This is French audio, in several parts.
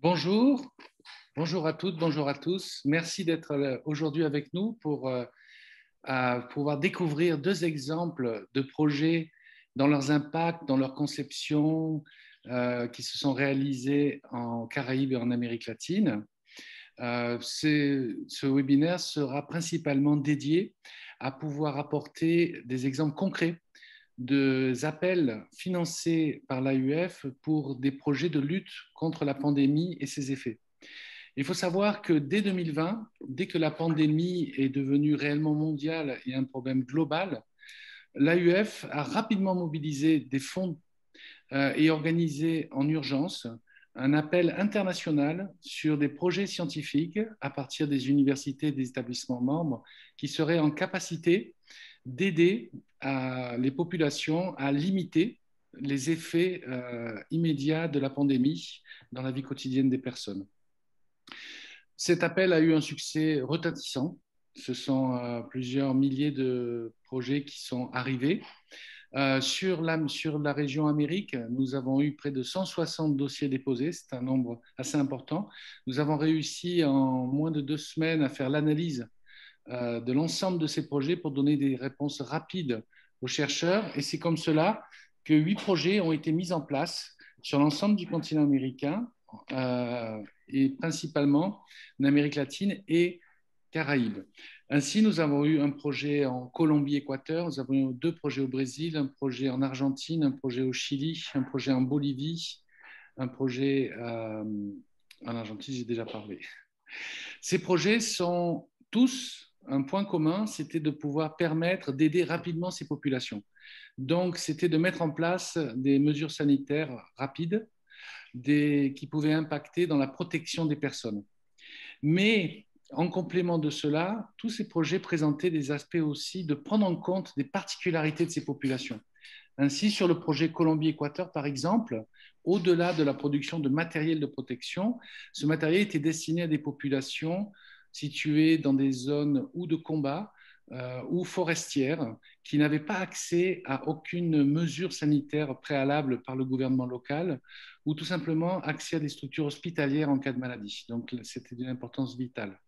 Bonjour, bonjour à toutes, bonjour à tous. Merci d'être aujourd'hui avec nous pour pouvoir découvrir deux exemples de projets dans leurs impacts, dans leur conception, qui se sont réalisés en Caraïbes et en Amérique latine. Ce webinaire sera principalement dédié à pouvoir apporter des exemples concrets des appels financés par l'AUF pour des projets de lutte contre la pandémie et ses effets. Il faut savoir que dès 2020, dès que la pandémie est devenue réellement mondiale et un problème global, l'AUF a rapidement mobilisé des fonds et organisé en urgence un appel international sur des projets scientifiques à partir des universités et des établissements membres qui seraient en capacité d'aider les populations à limiter les effets immédiats de la pandémie dans la vie quotidienne des personnes. Cet appel a eu un succès retentissant. Ce sont plusieurs milliers de projets qui sont arrivés. Sur la région Amérique, nous avons eu près de 160 dossiers déposés, c'est un nombre assez important. Nous avons réussi en moins de 2 semaines à faire l'analyse de l'ensemble de ces projets pour donner des réponses rapides aux chercheurs. Et c'est comme cela que 8 projets ont été mis en place sur l'ensemble du continent américain et principalement en Amérique latine et Caraïbes. Ainsi, nous avons eu un projet en Colombie-Équateur, nous avons eu 2 projets au Brésil, un projet en Argentine, un projet au Chili, un projet en Bolivie, un projet en Argentine, j'ai déjà parlé. Ces projets sont tous un point commun, c'était de pouvoir permettre d'aider rapidement ces populations. Donc, c'était de mettre en place des mesures sanitaires rapides qui pouvaient impacter dans la protection des personnes. Mais en complément de cela, tous ces projets présentaient des aspects aussi de prendre en compte des particularités de ces populations. Ainsi, sur le projet Colombie-Équateur, par exemple, au-delà de la production de matériel de protection, ce matériel était destiné à des populations situées dans des zones ou de combat ou forestières qui n'avaient pas accès à aucune mesure sanitaire préalable par le gouvernement local ou tout simplement accès à des structures hospitalières en cas de maladie. Donc, c'était d'une importance vitale.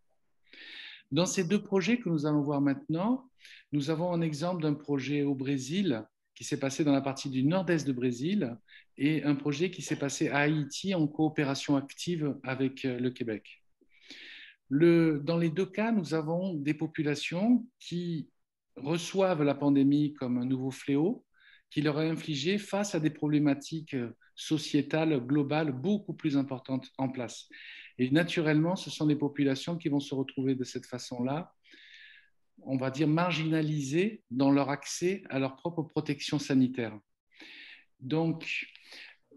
Dans ces 2 projets que nous allons voir maintenant, nous avons un exemple d'un projet au Brésil qui s'est passé dans la partie du nord-est du Brésil et un projet qui s'est passé à Haïti en coopération active avec le Québec. Dans les 2 cas, nous avons des populations qui reçoivent la pandémie comme un nouveau fléau qui leur est infligé face à des problématiques sociétales globales beaucoup plus importantes en place. Et naturellement, ce sont des populations qui vont se retrouver de cette façon-là, on va dire marginalisées dans leur accès à leur propre protection sanitaire. Donc,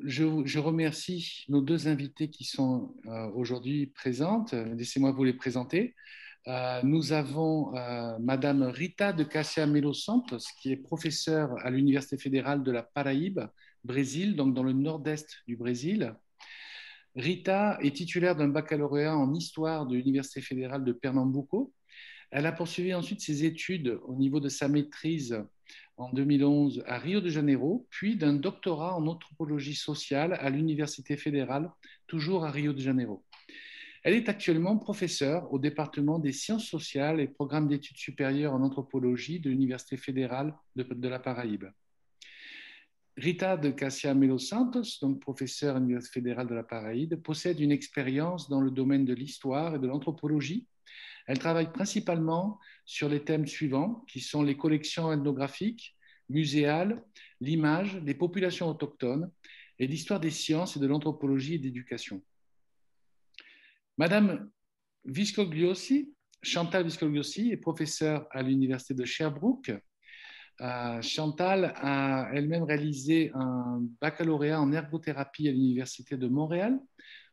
je remercie nos 2 invités qui sont aujourd'hui présentes. Laissez-moi vous les présenter. Nous avons Madame Rita de Cassia Melo Santos, qui est professeure à l'Université fédérale de la Paraíbe, Brésil, donc dans le nord-est du Brésil. Rita est titulaire d'un baccalauréat en histoire de l'Université fédérale de Pernambuco. Elle a poursuivi ensuite ses études au niveau de sa maîtrise en 2011 à Rio de Janeiro, puis d'un doctorat en anthropologie sociale à l'Université fédérale, toujours à Rio de Janeiro. Elle est actuellement professeure au département des sciences sociales et programme d'études supérieures en anthropologie de l'Université fédérale de la Paraíbe. Rita de Cassia Melo Santos, donc professeure à l'Université fédérale de la Paraíbe, possède une expérience dans le domaine de l'histoire et de l'anthropologie. Elle travaille principalement sur les thèmes suivants, qui sont les collections ethnographiques, muséales, l'image, les populations autochtones et l'histoire des sciences et de l'anthropologie et d'éducation. Madame Viscogliosi, Chantal Viscogliosi, est professeure à l'Université de Sherbrooke. Chantal a elle-même réalisé un baccalauréat en ergothérapie à l'Université de Montréal.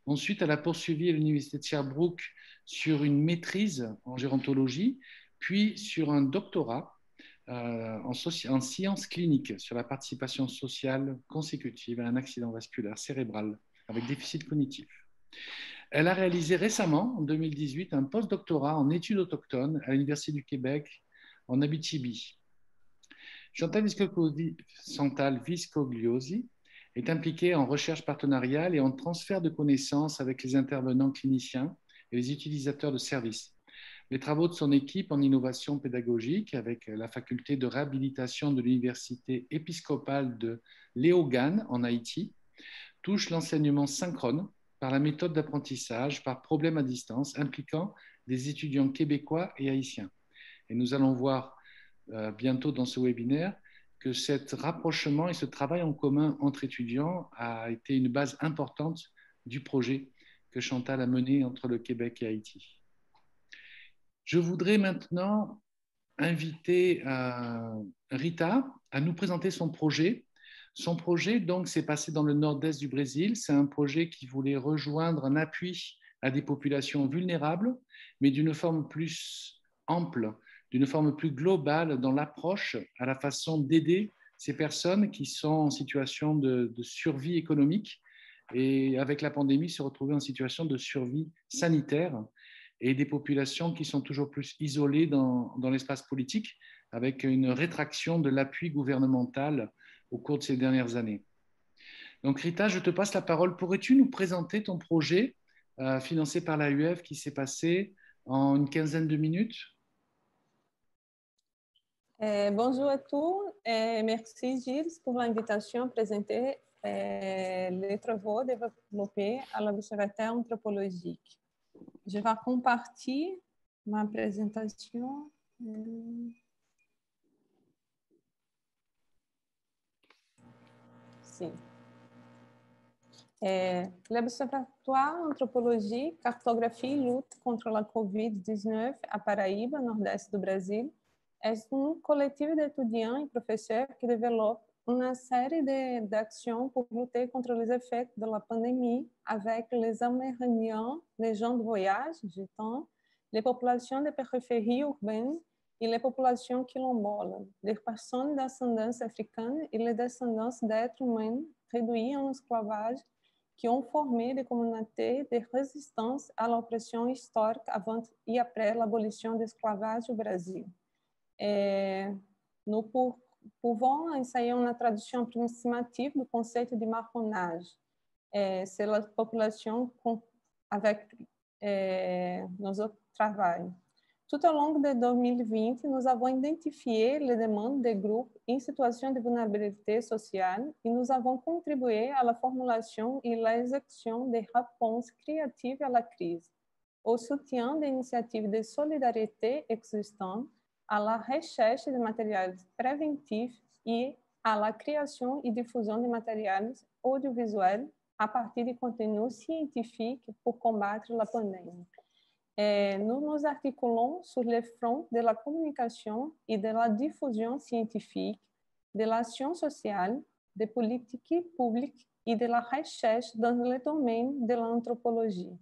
Ensuite, elle a poursuivi à l'Université de Sherbrooke sur une maîtrise en gérontologie, puis sur un doctorat en sciences cliniques sur la participation sociale consécutive à un accident vasculaire cérébral avec déficit cognitif. Elle a réalisé récemment, en 2018, un post-doctorat en études autochtones à l'Université du Québec en Abitibi. Chantal Viscogliosi est impliquée en recherche partenariale et en transfert de connaissances avec les intervenants cliniciens et les utilisateurs de services. Les travaux de son équipe en innovation pédagogique avec la faculté de réhabilitation de l'université épiscopale de Léogane en Haïti touchent l'enseignement synchrone par la méthode d'apprentissage par problème à distance impliquant des étudiants québécois et haïtiens. Et nous allons voir bientôt dans ce webinaire que ce rapprochement et ce travail en commun entre étudiants a été une base importante du projet que Chantal a mené entre le Québec et Haïti. Je voudrais maintenant inviter Rita à nous présenter son projet. Son projet, donc, s'est passé dans le nord-est du Brésil. C'est un projet qui voulait rejoindre un appui à des populations vulnérables, mais d'une forme plus ample, d'une forme plus globale dans l'approche à la façon d'aider ces personnes qui sont en situation de survie économique et avec la pandémie se retrouver en situation de survie sanitaire et des populations qui sont toujours plus isolées dans l'espace politique avec une rétraction de l'appui gouvernemental au cours de ces dernières années. Donc Rita, je te passe la parole. Pourrais-tu nous présenter ton projet financé par l'AUF qui s'est passé en une quinzaine de minutes? Bonjour à tous et merci Gilles pour l'invitation à présenter les travaux développés à l'Observatoire anthropologique. Je vais compartilhar ma présentation. Sim. L'Observatoire Anthropologie, Cartographie et Lutte contre la Covid-19 à Paraíba, nordeste do Brasil, é coletivo d'étudiants et professeurs qui développe une série d'actions pour lutter contre les effets de la pandémie avec les Amérindiens, les gens de voyage, gitans, les populations des périphéries urbaines et les populations quilombolas, les personnes d'ascendance africaine et les descendants d'êtres humains réduits en esclavage qui ont formé des communautés de résistance à l'oppression historique avant et après l'abolition de l'esclavage au Brasil. Nous pouvons essayer une traduction approximative du conceito de marronage. C'est la population avec notre travail. Tout au long de 2020, nous avons identifié les demandes des groupes em situation de vulnérabilité sociale et nous avons contribué à la formulation et l'exécution des réponses créatives à la crise, au soutien des initiatives de solidarité existantes, à la recherche de matériels préventifs et à la création et diffusion de matériels audiovisuels à partir de contenus scientifiques pour combattre la pandémie. Nous nous articulons sur les fronts de la communication et de la diffusion scientifique, de l'action sociale, des politiques publiques et de la recherche dans le domaine de l'anthropologie.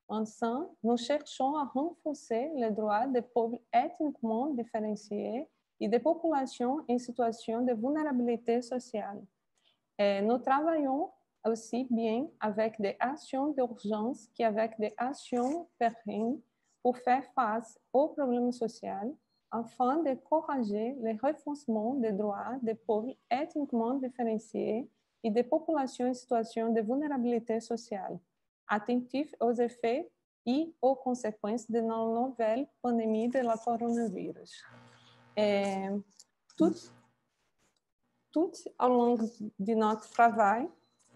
Ensemble, nous cherchons à renforcer les droits des peuples ethniquement différenciés et des populations en situation de vulnérabilité sociale. Nous travaillons aussi bien avec des actions d'urgence qu'avec des actions pérennes pour faire face aux problèmes sociaux afin d'encourager le renforcement des droits des peuples ethniquement différenciés et des populations en situation de vulnérabilité sociale, attentifs aux effets et aux conséquences de la nouvelle pandémie de la coronavirus. Tout au long de notre travail,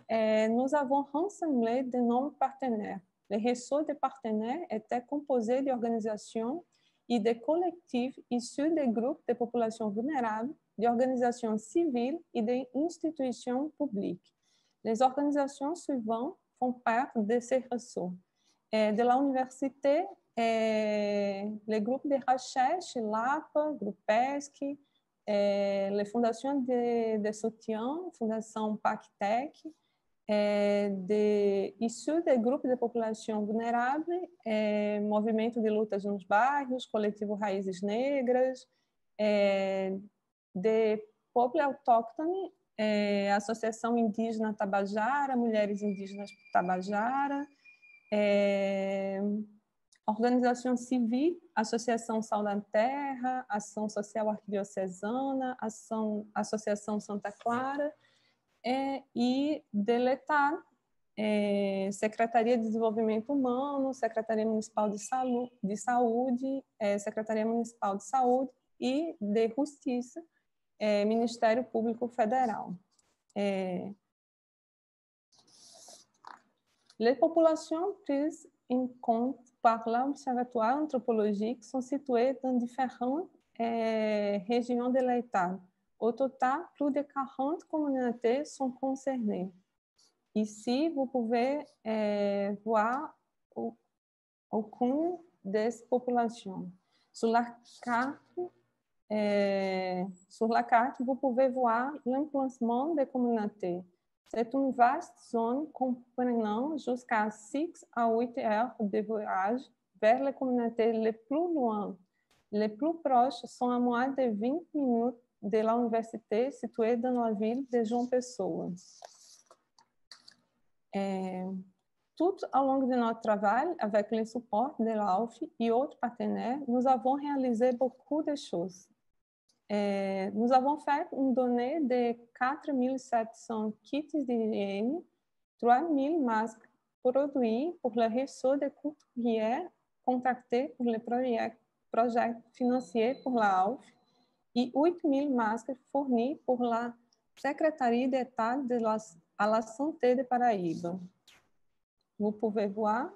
nous avons rassemblé de nombreux partenaires. Le réseau de partenaires était composé d'organisations et de collectifs issus des groupes de populations vulnérables, d'organisations civiles et d'institutions publiques. Les organisations suivantes font partie de ces réseaux. De l'université, les groupes de recherche, l'APA, Groupe ESC, les fondations de soutien, Fondation PACTEC, issus des groupes de população vulnerável, movimento de lutas nos bairros, coletivo Raízes Negras, de povo autóctone, Associação Indígena Tabajara, Mulheres Indígenas Tabajara, organização civil, Associação Sal da Terra, Ação Social Arquidiocesana, Associação Santa Clara, e de l'État, Secretaria de Desenvolvimento Humano, Secretaria Municipal de Saúde, Secretaria Municipal de Saúde e de Justiça, Ministério Público Fédéral. Les populations prises en compte par l'Observatoire anthropologique sont situées dans différentes régions de l'État. Au total, plus de 40 communautés sont concernées. Ici, vous pouvez voir aucune des populations. Sur la carte, vous pouvez voir l'emplacement des communautés. C'est une vaste zone comprenant jusqu'à 6 à 8 heures de voyage vers les communautés les plus loin. Les plus proches sont à moins de 20 minutes de l'université située dans la ville de João Pessoa. Tout au long de notre travail, avec le support de l'AUF et autres partenaires, nous avons réalisé beaucoup de choses. Nous avons fait une donnée de 4700 kits d'hygiène, 3000 masques produits pour le réseau de couturières contractés pour le projet financier pour la AUF et 8000 masques fournis pour la Secretaria d'État à la Santé de Paraíba. Vous pouvez voir.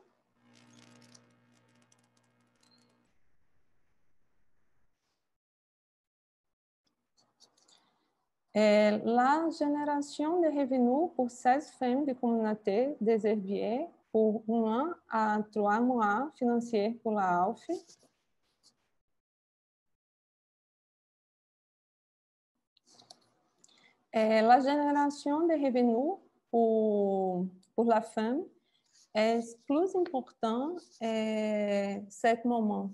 La génération de revenus pour 16 femmes de communauté des herbiers pour 1 à 3 mois financiers pour la AUF. La génération de revenus pour la femme est plus important à ce moment.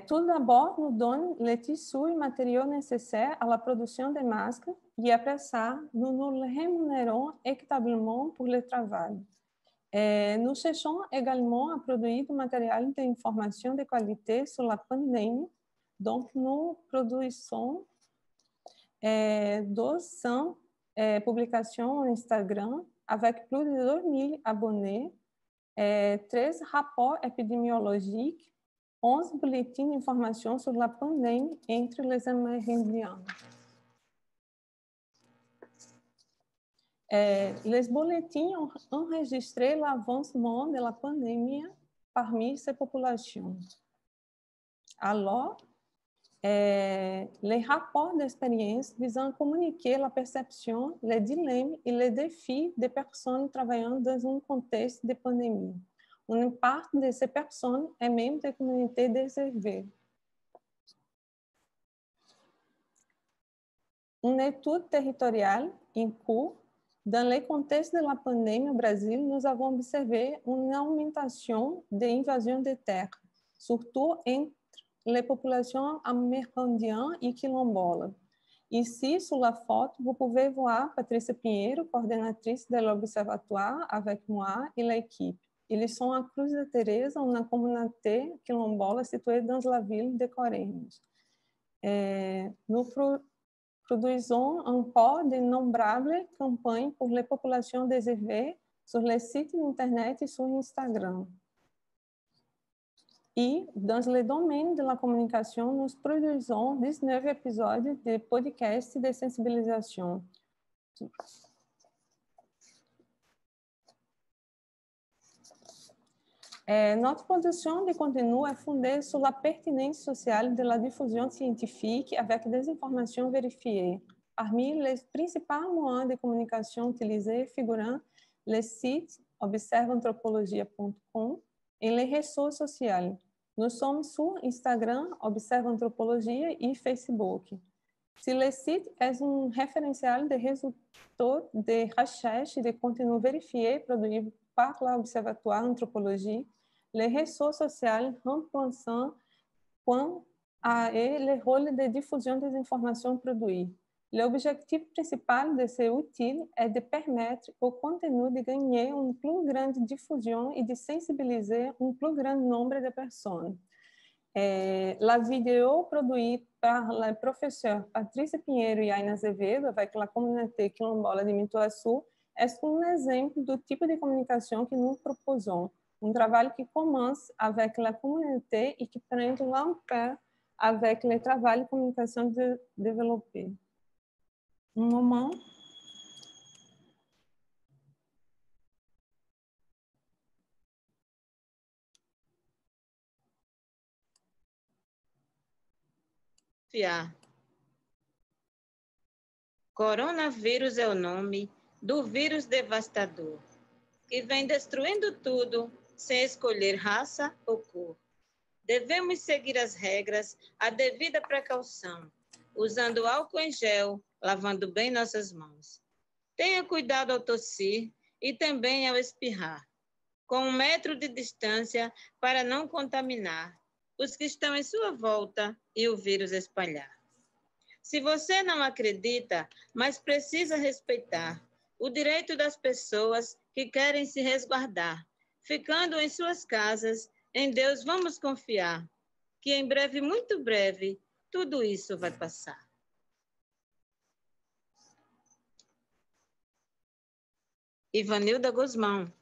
Tout d'abord, nous donne les tissus et matériaux nécessaires à la production des masques et après ça, nous nous rémunérons équitablement pour le travail. Nous cherchons également à produire du matériel d'information de qualité sur la pandémie. Donc, nous produisons 200 publications en Instagram avec plus de 2000 abonnés, 13 rapports épidémiologiques, 11 boletins d'information sur la pandémie entre les Amérindiens. Les bulletins ont enregistré l'avancement de la pandémie parmi ces populations. Alors, les rapports d'expérience visant à communiquer la perception, les dilemmes et les défis des personnes travaillant dans un contexte de pandémie. Une partie de ces personnes est membre de communautés désherbées. Une étude territoriale en cours. Dans le contexte de la pandémie au Brésil, nous avons observé une augmentation des invasions de terres, surtout entre les populations amérindiennes et quilombolas. Ici, sur la photo, vous pouvez voir Patrícia Pinheiro, coordenatrice de l'Observatoire, avec moi et l'équipe. Ils sont à Cruz de Teresa, une communauté quilombola située dans la ville de Correios. Nous produisons encore de nombreuses campagnes pour les populations désherbées sur les sites internet et sur Instagram. Et dans le domaine de la communication, nous produisons 19 épisodes de podcasts de sensibilisation. Notre production de contenu est fondée sur la pertinence sociale de la diffusion scientifique avec des informations vérifiées. Parmi les principaux moyens de communication utilisés figurant les sites observeanthropologia.com et les réseaux sociaux. Nous sommes sur Instagram, Observe Anthropologia et Facebook. Si le site est un référentiel de résultats de recherche de contenu vérifié produit par l'Observatoire Anthropologie, les réseaux sociaux remplaçant quant à eux le rôle de diffusion des informations produites. L'objectif principal de ce outil est de permettre au contenu de gagner une plus grande diffusion et de sensibiliser un plus grand nombre de personnes. La vidéo produite par les professeurs Patrícia Pinheiro e Aina Azevedo avec la communauté quilombola de Mituaçu est un exemple du type de communication que nous proposons. Un travail qui commence avec la communauté et qui prend l'ampleur avec le travail de communication développé. Un moment. Coronavírus é o nome do vírus devastador, que vem destruindo tudo sem escolher raça ou cor. Devemos seguir as regras, a devida precaução, usando álcool em gel, lavando bem nossas mãos. Tenha cuidado ao tossir e também ao espirrar, com 1 metro de distância para não contaminar os que estão em sua volta e o vírus espalhar. Se você não acredita, mas precisa respeitar o direito das pessoas que querem se resguardar, ficando em suas casas, em Deus vamos confiar, que em breve, muito breve, tudo isso vai passar. Ivanilda Guzmão.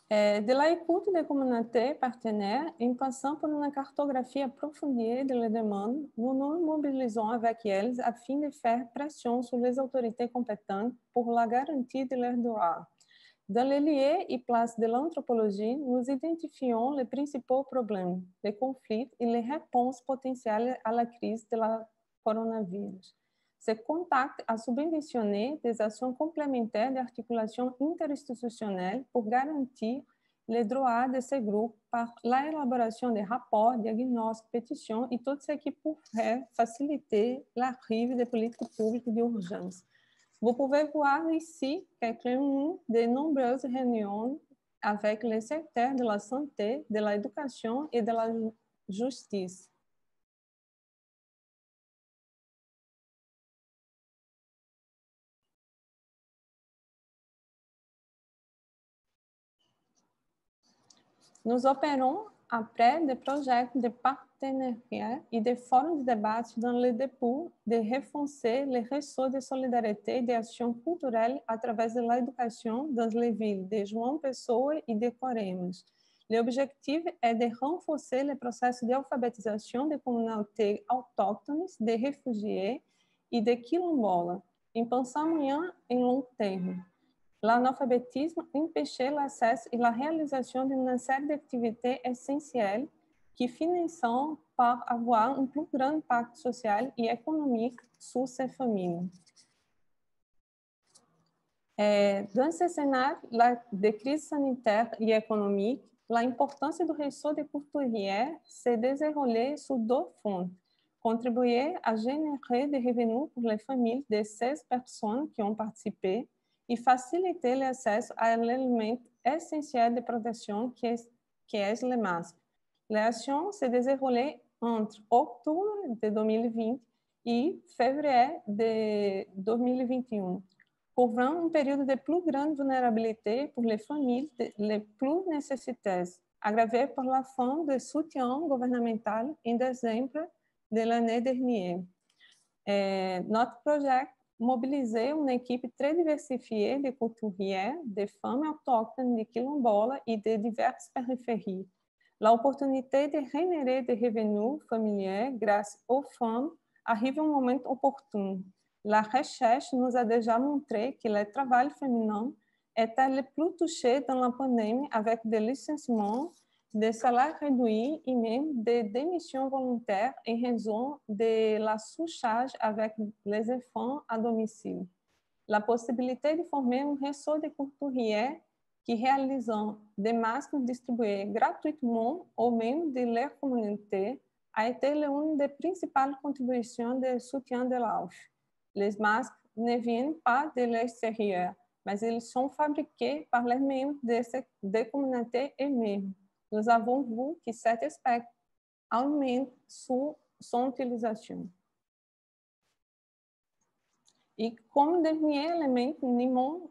De l'écoute des communautés partenaires, en passant par une cartographie approfondie de les demandes, nous nous mobilisons avec elles afin de faire pression sur les autorités compétentes pour la garantie de leurs droits. Dans les lieux et places de l'anthropologie, nous identifions les principaux problèmes, les conflits et les réponses potentielles à la crise de la coronavirus. Ce contact a subventionné des actions complémentaires d'articulation interinstitutionnelle pour garantir les droits de ces groupes par l'élaboration des rapports, diagnostics, pétitions et tout ce qui pourrait faciliter l'arrivée des politiques publiques d'urgence. Vous pouvez voir ici quelques-unes des nombreuses réunions avec les secteurs de la santé, de l'éducation et de la justice. Nous opérons après des projets de partenariat et des forums de débat dans le dépôt de renforcer les réseaux de solidarité et d'action culturelle à travers de l'éducation dans les villes de João Pessoa et de Coremas. L'objectif est de renforcer le processus d'alphabétisation des communautés autóchtones, des réfugiés et des quilombolas, en pensant moyen et long terme. L'analphabétisme empêchait l'accès et la réalisation d'une série d'activités essentielles qui finissent par avoir un plus grand impact social et économique sur ces familles. Dans ce scénario de crise sanitaire et économique, l'importance du réseau de couturiers s'est déroulée sur 2 fronts. Contribuer à générer des revenus pour les familles de 16 personnes qui ont participé et faciliter l'accès à l'élément essentiel de protection qui est le masque. L'action s'est déroulée entre octobre de 2020 et février de 2021, couvrant une période de plus grande vulnérabilité pour les familles les plus nécessiteuses, aggravée par la fin du soutien gouvernemental en décembre de l'année dernière. Notre projet mobilisait une équipe très diversifiée de couturiers, de femmes autochtones de quilombola et de diverses périphéries. L'opportunité de générer des revenus familiers grâce aux femmes arrive à un moment opportun. La recherche nous a déjà montré que le travail féminin était le plus touché dans la pandémie avec des licenciements, des salaires réduits et même des démissions volontaires en raison de la sous-charge avec les enfants à domicile. La possibilité de former un réseau de couturiers qui réalisent des masques distribués gratuitement au même de leur communauté a été l'une des principales contributions de soutien de l'AUF. Les masques ne viennent pas de l'extérieur, mais ils sont fabriqués par les membres des communautés elles-mêmes. Nous avons vu que cet aspect aumenta son utilisation. Et comme dernier élément,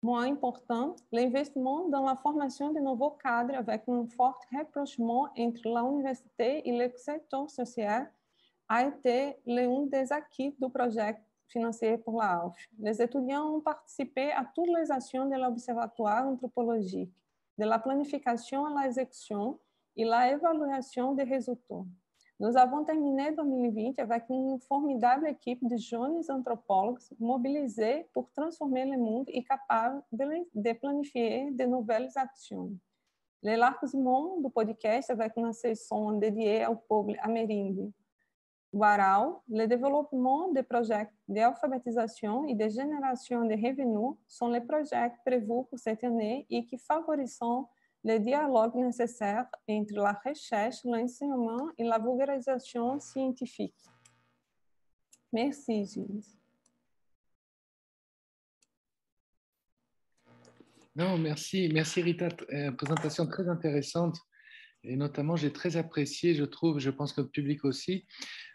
moins important, l'investissement dans la formation de nouveaux cadres avec un fort rapprochement entre l'université et le secteur social a été l'un des acquis du projet financé par la AUF. Les étudiants ont participé à toutes les actions de l'Observatoire anthropologique, de la planification à l'exécution et la évaluation des résultats. Nous avons terminé 2020 avec une formidable équipe de jeunes anthropologues mobilisés pour transformer le monde et capables de planifier de nouvelles actions. L'élargissement du podcast avec une session dédiée au peuple amérindien Warao, le développement des projets d'alphabétisation et de génération de revenus sont les projets prévus pour cette année et qui favorisent le dialogue nécessaire entre la recherche, l'enseignement et la vulgarisation scientifique. Merci, Gilles. Non, merci Rita, présentation très intéressante. Et notamment, j'ai très apprécié, je pense que le public aussi,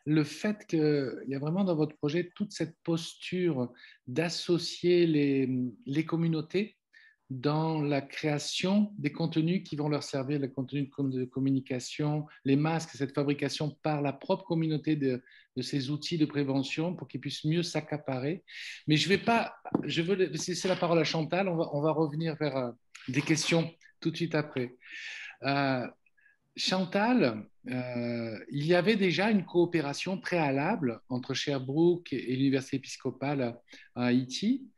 le fait qu'il y a vraiment dans votre projet toute cette posture d'associer les communautés dans la création des contenus qui vont leur servir, les contenus de communication, les masques, cette fabrication par la propre communauté de ces outils de prévention pour qu'ils puissent mieux s'accaparer. Mais je veux laisser la parole à Chantal, on va revenir vers des questions tout de suite après. Chantal, il y avait déjà une coopération préalable entre Sherbrooke et l'Université épiscopale à Haïti,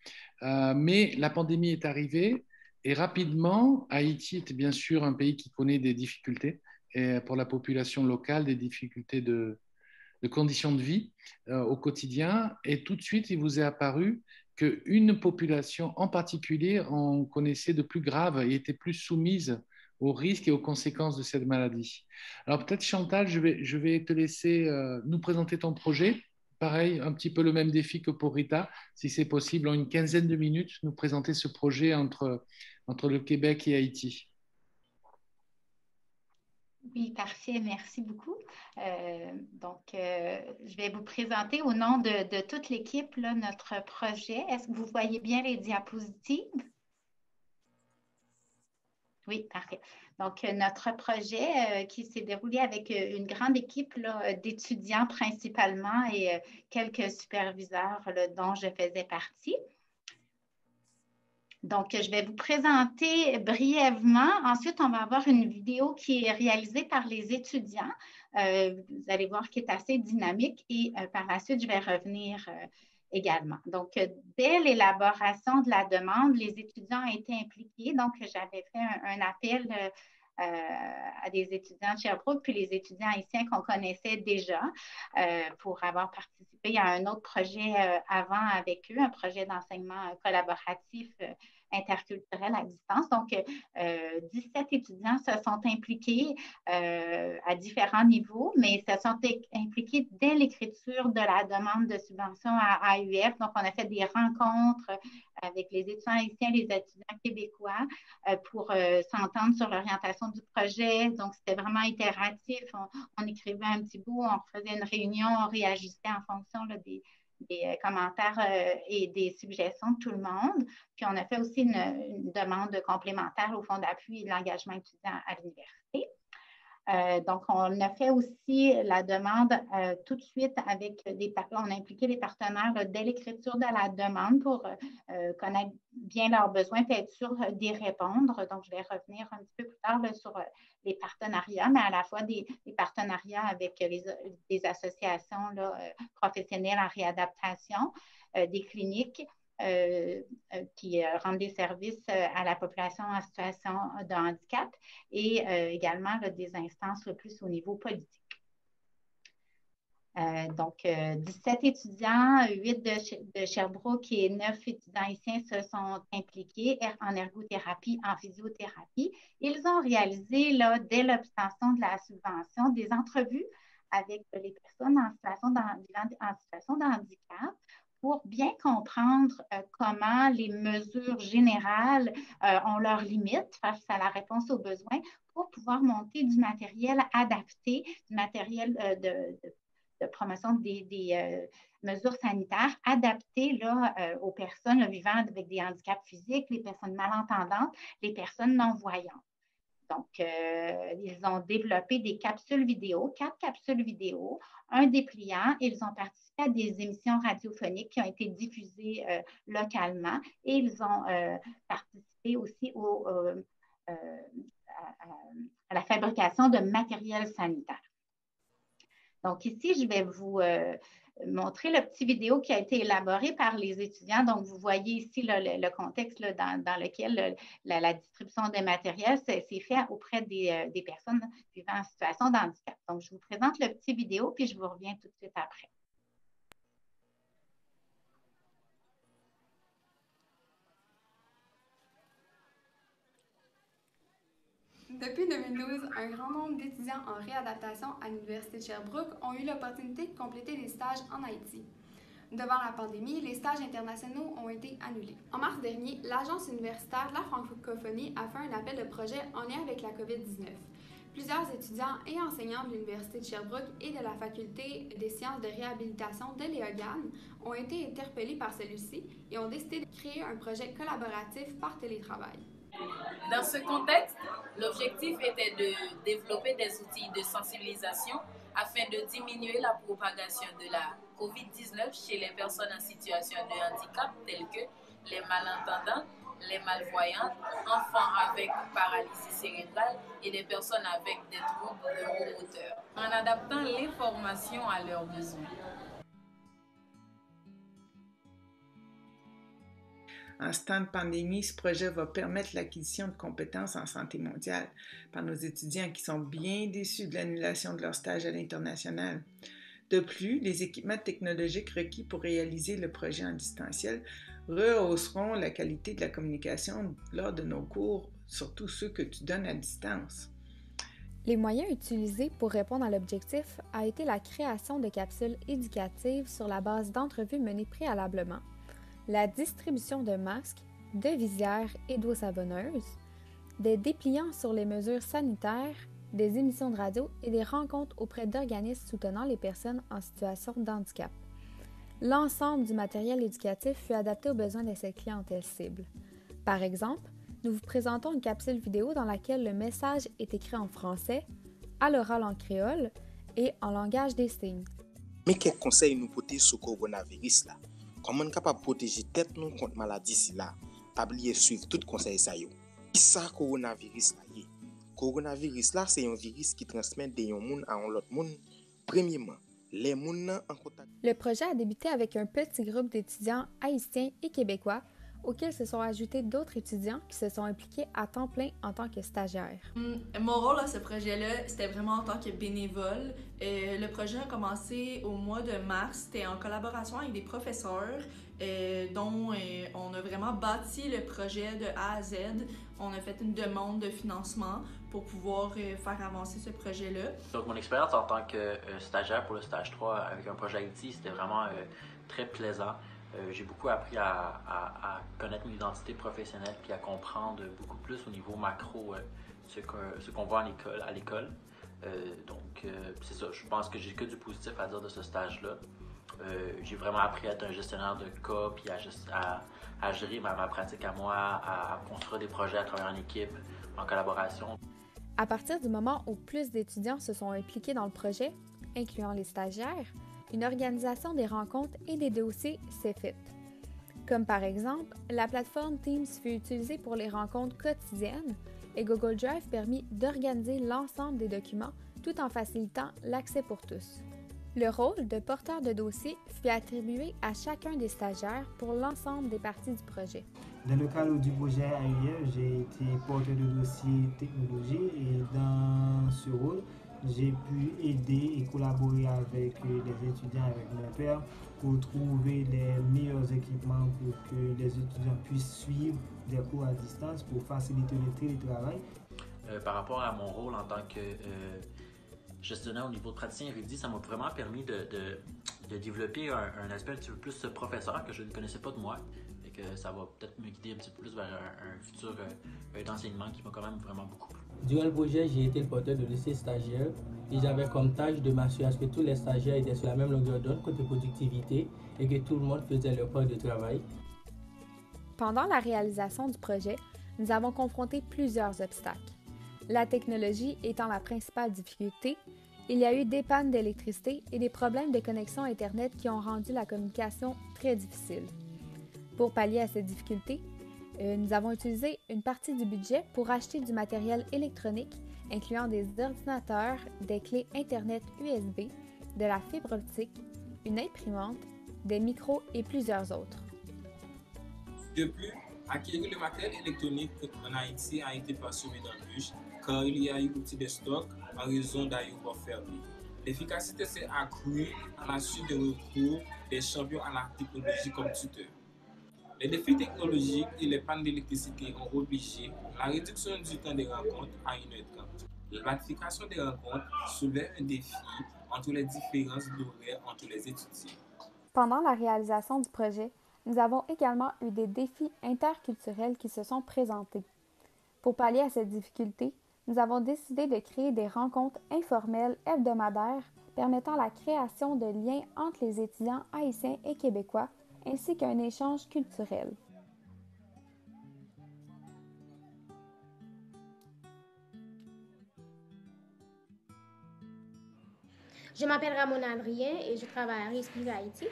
mais la pandémie est arrivée et rapidement, Haïti était bien sûr un pays qui connaît des difficultés et pour la population locale, des difficultés de conditions de vie au quotidien. Et tout de suite, il vous est apparu qu'une population en particulier en connaissait de plus graves et était plus soumise aux risques et aux conséquences de cette maladie. Alors peut-être Chantal, je vais te laisser nous présenter ton projet. Pareil, un petit peu le même défi que pour Rita, si c'est possible, en une quinzaine de minutes, nous présenter ce projet entre le Québec et Haïti. Oui, parfait. Merci beaucoup. Je vais vous présenter au nom de toute l'équipe notre projet. Est-ce que vous voyez bien les diapositives? Oui, parfait. Donc, notre projet qui s'est déroulé avec une grande équipe d'étudiants principalement et quelques superviseurs dont je faisais partie. Donc, je vais vous présenter brièvement. Ensuite, on va avoir une vidéo qui est réalisée par les étudiants. Vous allez voir qu'elle est assez dynamique et par la suite, je vais revenir également. Donc, dès l'élaboration de la demande, les étudiants ont été impliqués. Donc, j'avais fait un appel à des étudiants de Sherbrooke, puis les étudiants haïtiens qu'on connaissait déjà pour avoir participé à un autre projet avant avec eux, un projet d'enseignement collaboratif interculturel à distance. Donc, 17 étudiants se sont impliqués à différents niveaux, mais se sont impliqués dès l'écriture de la demande de subvention à AUF. Donc, on a fait des rencontres avec les étudiants haïtiens, les étudiants québécois pour s'entendre sur l'orientation du projet. Donc, c'était vraiment itératif. On écrivait un petit bout, on faisait une réunion, on réagissait en fonction des commentaires et des suggestions de tout le monde. Puis, on a fait aussi une demande complémentaire au fonds d'appui et de l'engagement étudiant à l'université. Donc, on a fait aussi la demande tout de suite avec on a impliqué les partenaires dès l'écriture de la demande pour connaître bien leurs besoins et être sûr d'y répondre. Donc, je vais revenir un petit peu plus tard sur les partenariats, mais à la fois des partenariats avec des associations professionnelles en réadaptation, des cliniques, qui rendent des services à la population en situation de handicap et également des instances plus au niveau politique. Donc, 17 étudiants, 8 de Sherbrooke et 9 étudiants haïtiens se sont impliqués en ergothérapie, en physiothérapie. Ils ont réalisé, dès l'obtention de la subvention, des entrevues avec les personnes en situation de handicap pour bien comprendre comment les mesures générales ont leurs limites face à la réponse aux besoins, pour pouvoir monter du matériel adapté, du matériel de promotion des mesures sanitaires adaptées là, aux personnes là, vivant avec des handicaps physiques, les personnes malentendantes, les personnes non-voyantes. Donc, ils ont développé des capsules vidéo, 4 capsules vidéo, un dépliant. Ils ont participé à des émissions radiophoniques qui ont été diffusées localement et ils ont participé aussi à la fabrication de matériel sanitaire. Donc, ici, je vais vous montrer le petit vidéo qui a été élaboré par les étudiants. Donc, vous voyez ici là, le contexte là, dans lequel la distribution des matériels s'est fait auprès des personnes vivant en situation de handicap. Donc, je vous présente le petit vidéo, puis je vous reviens tout de suite après. Depuis 2012, un grand nombre d'étudiants en réadaptation à l'Université de Sherbrooke ont eu l'opportunité de compléter des stages en Haïti. Devant la pandémie, les stages internationaux ont été annulés. En mars dernier, l'Agence universitaire de la francophonie a fait un appel de projet en lien avec la COVID-19. Plusieurs étudiants et enseignants de l'Université de Sherbrooke et de la Faculté des sciences de réhabilitation de Léogane ont été interpellés par celui-ci et ont décidé de créer un projet collaboratif par télétravail. Dans ce contexte, l'objectif était de développer des outils de sensibilisation afin de diminuer la propagation de la COVID-19 chez les personnes en situation de handicap telles que les malentendants, les malvoyantes, enfants avec paralysie cérébrale et des personnes avec des troubles neuromoteurs, en adaptant l'information à leurs besoins. En ce temps de pandémie, ce projet va permettre l'acquisition de compétences en santé mondiale par nos étudiants qui sont bien déçus de l'annulation de leur stage à l'international. De plus, les équipements technologiques requis pour réaliser le projet en distanciel rehausseront la qualité de la communication lors de nos cours, surtout ceux que tu donnes à distance. Les moyens utilisés pour répondre à l'objectif a été la création de capsules éducatives sur la base d'entrevues menées préalablement, la distribution de masques, de visières et d'eau savonneuse, des dépliants sur les mesures sanitaires, des émissions de radio et des rencontres auprès d'organismes soutenant les personnes en situation de handicap. L'ensemble du matériel éducatif fut adapté aux besoins de cette clientèle cible. Par exemple, nous vous présentons une capsule vidéo dans laquelle le message est écrit en français, à l'oral en créole et en langage des signes. Mais quels conseils nous porter sur le coronavirus là? Comment nous capable protéger tête nous contre maladie si là? Pas oublier suivre tout conseil ça yo. Qui ça coronavirus là? Coronavirus là c'est un virus qui transmet de un monde à un autre monde. Premièrement, les monde en contact. Le projet a débuté avec un petit groupe d'étudiants haïtiens et québécois auxquels se sont ajoutés d'autres étudiants qui se sont impliqués à temps plein en tant que stagiaires. Mon rôle à ce projet-là, c'était vraiment en tant que bénévole. Le projet a commencé au mois de mars. C'était en collaboration avec des professeurs dont on a vraiment bâti le projet de A à Z. On a fait une demande de financement pour pouvoir faire avancer ce projet-là. Donc mon expérience en tant que stagiaire pour le stage 3 avec un projet IT, c'était vraiment très plaisant. J'ai beaucoup appris à connaître mon identité professionnelle puis à comprendre beaucoup plus au niveau macro ce qu'on voit à l'école. Donc c'est ça, je pense que j'ai que du positif à dire de ce stage-là. J'ai vraiment appris à être un gestionnaire de cas puis à gérer ma pratique à moi, à construire des projets, à travailler en équipe, en collaboration. À partir du moment où plus d'étudiants se sont impliqués dans le projet, incluant les stagiaires, une organisation des rencontres et des dossiers s'est faite. Comme par exemple, la plateforme Teams fut utilisée pour les rencontres quotidiennes et Google Drive permit d'organiser l'ensemble des documents tout en facilitant l'accès pour tous. Le rôle de porteur de dossier fut attribué à chacun des stagiaires pour l'ensemble des parties du projet. Dans le cadre du projet AUF, j'ai été porteur de dossier technologie et dans ce rôle, j'ai pu aider et collaborer avec les étudiants, avec mes pairs, pour trouver les meilleurs équipements pour que les étudiants puissent suivre des cours à distance pour faciliter le télétravail. Par rapport à mon rôle en tant que gestionnaire au niveau de praticien érudit, ça m'a vraiment permis de développer un aspect un petit peu plus professeur que je ne connaissais pas de moi. Et que ça va peut-être me guider un petit peu plus vers un futur d'enseignement qui m'a quand même vraiment beaucoup plu. Durant le projet, j'ai été le porteur de dossier stagiaire et j'avais comme tâche de m'assurer que tous les stagiaires étaient sur la même longueur d'onde côté productivité et que tout le monde faisait leur part de travail. Pendant la réalisation du projet, nous avons confronté plusieurs obstacles. La technologie étant la principale difficulté, il y a eu des pannes d'électricité et des problèmes de connexion Internet qui ont rendu la communication très difficile. Pour pallier à ces difficultés, nous avons utilisé une partie du budget pour acheter du matériel électronique, incluant des ordinateurs, des clés Internet USB, de la fibre optique, une imprimante, des micros et plusieurs autres. De plus, acquérir le matériel électronique en Haïti a été parsemé d'embûches car il y a eu outils de stock en raison d'aéroports fermés. L'efficacité s'est accrue à la suite de recours des champions à la technologie comme tuteurs. Les défis technologiques et les pannes d'électricité ont obligé la réduction du temps des rencontres à 1h30. La planification des rencontres soulevait un défi entre les différences d'horaires entre les étudiants. Pendant la réalisation du projet, nous avons également eu des défis interculturels qui se sont présentés. Pour pallier à cette difficulté, nous avons décidé de créer des rencontres informelles hebdomadaires permettant la création de liens entre les étudiants haïtiens et québécois, ainsi qu'un échange culturel. Je m'appelle Ramona Adrien et je travaille à RISPIV Haïti.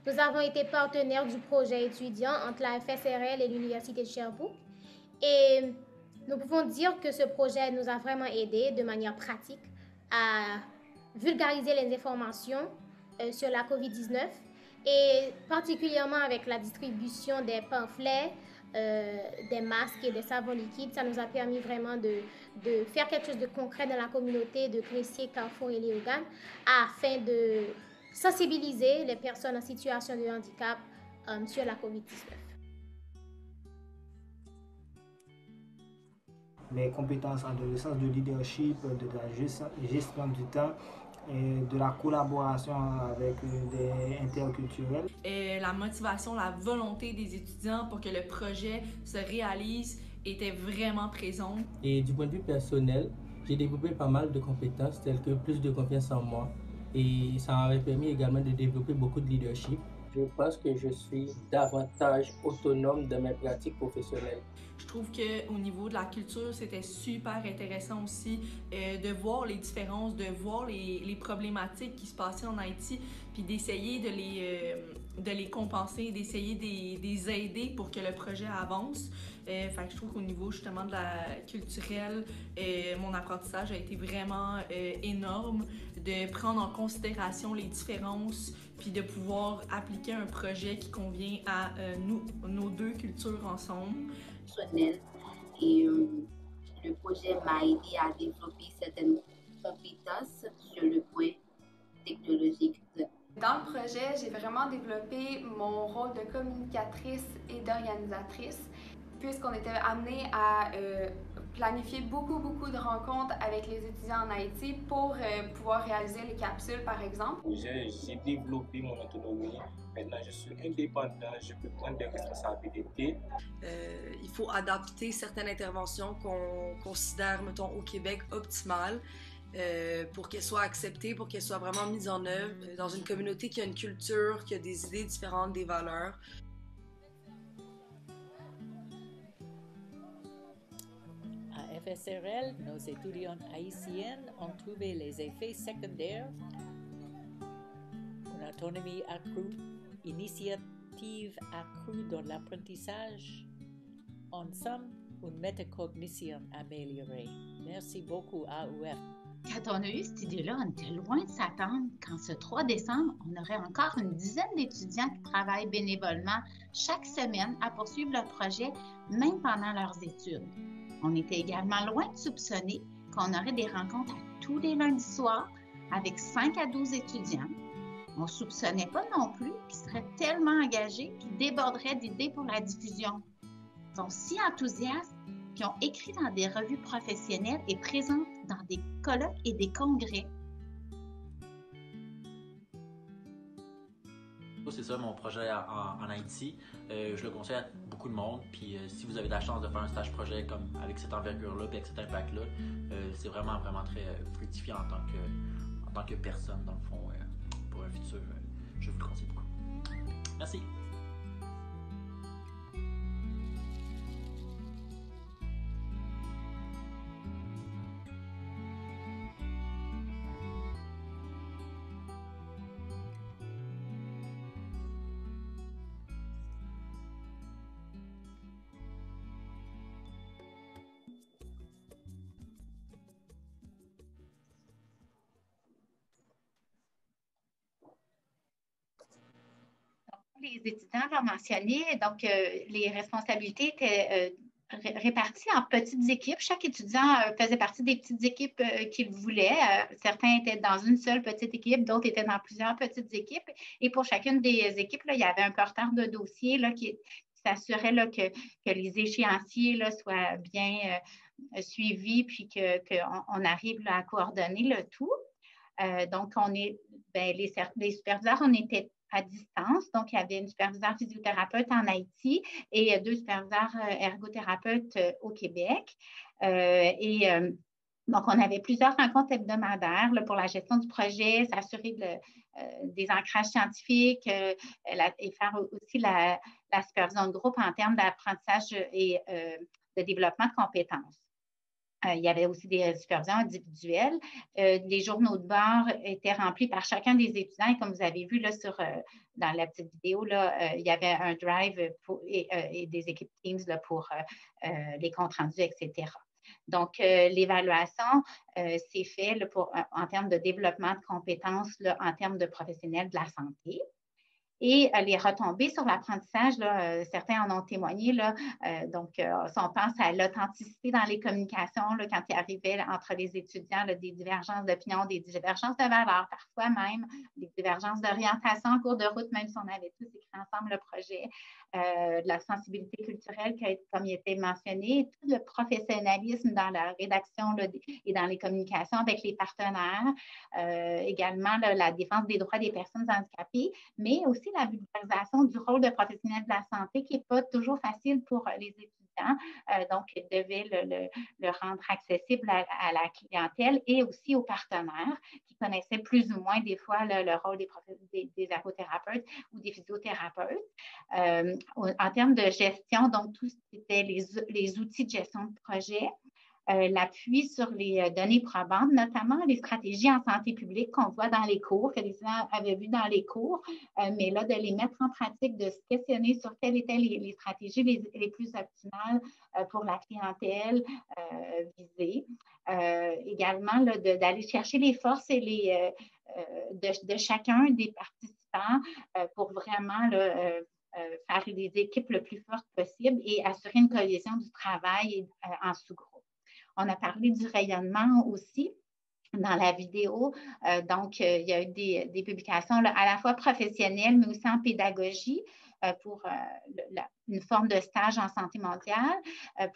Nous avons été partenaires du projet étudiant entre la FSRL et l'Université de Sherbrooke. Et nous pouvons dire que ce projet nous a vraiment aidés de manière pratique à vulgariser les informations sur la COVID-19 et particulièrement avec la distribution des pamphlets, des masques et des savons liquides. Ça nous a permis vraiment de faire quelque chose de concret dans la communauté de Gressier, Carrefour et Léogane afin de sensibiliser les personnes en situation de handicap sur la COVID-19. Mes compétences en adolescence de leadership, de la gestion du temps et de la collaboration avec des interculturels. Et la motivation, la volonté des étudiants pour que le projet se réalise était vraiment présente. Et du point de vue personnel, j'ai développé pas mal de compétences telles que plus de confiance en moi et ça m'avait permis également de développer beaucoup de leadership. Je pense que je suis davantage autonome dans mes pratiques professionnelles. Je trouve qu'au niveau de la culture, c'était super intéressant aussi de voir les différences, de voir les problématiques qui se passaient en Haïti, puis d'essayer de les compenser, d'essayer de les aider pour que le projet avance. Fait que je trouve qu'au niveau justement de la culturelle, mon apprentissage a été vraiment énorme, de prendre en considération les différences, puis de pouvoir appliquer un projet qui convient à nos deux cultures ensemble. Et le projet m'a aidé à développer certaines compétences sur le point technologique. Dans le projet, j'ai vraiment développé mon rôle de communicatrice et d'organisatrice, puisqu'on était amené à planifier beaucoup de rencontres avec les étudiants en Haïti pour pouvoir réaliser les capsules, par exemple. J'ai développé mon autonomie. Maintenant, je suis indépendant, je peux prendre des responsabilités. Il faut adapter certaines interventions qu'on considère, mettons, au Québec, optimales pour qu'elles soient acceptées, pour qu'elles soient vraiment mises en œuvre dans une communauté qui a une culture, qui a des idées différentes, des valeurs. À FSRL, nos étudiants haïtiennes ont trouvé les effets secondaires, une autonomie accrue, initiative accrue dans l'apprentissage, ensemble, une métacognition améliorée. Merci beaucoup AUF. Quand on a eu cette idée-là, on était loin de s'attendre qu'en ce 3 décembre, on aurait encore une dizaine d'étudiants qui travaillent bénévolement chaque semaine à poursuivre leur projet, même pendant leurs études. On était également loin de soupçonner qu'on aurait des rencontres tous les lundis soirs avec 5 à 12 étudiants. On ne soupçonnait pas non plus qu'ils seraient tellement engagés qu'ils déborderaient d'idées pour la diffusion. Ils sont si enthousiastes qu'ils ont écrit dans des revues professionnelles et présentent dans des colloques et des congrès. C'est ça mon projet en Haïti. Je le conseille à beaucoup de monde. Puis si vous avez la chance de faire un stage projet comme avec cette envergure-là et avec cet impact-là, c'est vraiment, vraiment très fructifiant en tant que personne, dans le fond, pour un futur. Je vous le conseille beaucoup. Merci. Les étudiants l'ont mentionné, donc les responsabilités étaient réparties en petites équipes. Chaque étudiant faisait partie des petites équipes qu'il voulait. Certains étaient dans une seule petite équipe, d'autres étaient dans plusieurs petites équipes. Et pour chacune des équipes, là, il y avait un porteur de dossier là, qui s'assurait là, que les échéanciers là, soient bien suivis, puis qu'on arrive là, à coordonner le tout. Donc, les superviseurs, on était à distance. Donc, il y avait une superviseure physiothérapeute en Haïti et 2 superviseurs ergothérapeutes au Québec. Donc, on avait plusieurs rencontres hebdomadaires là, pour la gestion du projet, s'assurer des ancrages scientifiques et faire aussi la supervision de groupe en termes d'apprentissage et de développement de compétences. Il y avait aussi des supervisions individuelles. Les journaux de bord étaient remplis par chacun des étudiants. Et comme vous avez vu là, dans la petite vidéo, là, il y avait un drive et des équipes Teams là, pour les comptes rendus, etc. Donc, l'évaluation s'est faite en termes de développement de compétences, là, en termes de professionnels de la santé. Et les retombées sur l'apprentissage, certains en ont témoigné. Là, donc, si on pense à l'authenticité dans les communications, là, quand il arrivait entre les étudiants, là, des divergences d'opinion, des divergences de valeurs, parfois même des divergences d'orientation en cours de route, même si on avait tous écrit ensemble le projet, de la sensibilité culturelle, comme il était mentionné, tout le professionnalisme dans la rédaction là, et dans les communications avec les partenaires, également là, la défense des droits des personnes handicapées, mais aussi la vulgarisation du rôle de professionnel de la santé qui n'est pas toujours facile pour les étudiants. Donc, il devait le rendre accessible à la clientèle et aussi aux partenaires qui connaissaient plus ou moins des fois le rôle des ergothérapeutes ou des physiothérapeutes. En termes de gestion, donc, tout ce qui était les outils de gestion de projet, l'appui sur les données probantes, notamment les stratégies en santé publique qu'on voit dans les cours, que les étudiants avaient vu dans les cours, mais là, de les mettre en pratique, de se questionner sur quelles étaient les stratégies les plus optimales pour la clientèle visée. Également, d'aller chercher les forces et de chacun des participants pour vraiment faire des équipes le plus fortes possible et assurer une cohésion du travail en sous-groupe. On a parlé du rayonnement aussi dans la vidéo. Donc, il y a eu des publications là, à la fois professionnelles, mais aussi en pédagogie pour une forme de stage en santé mondiale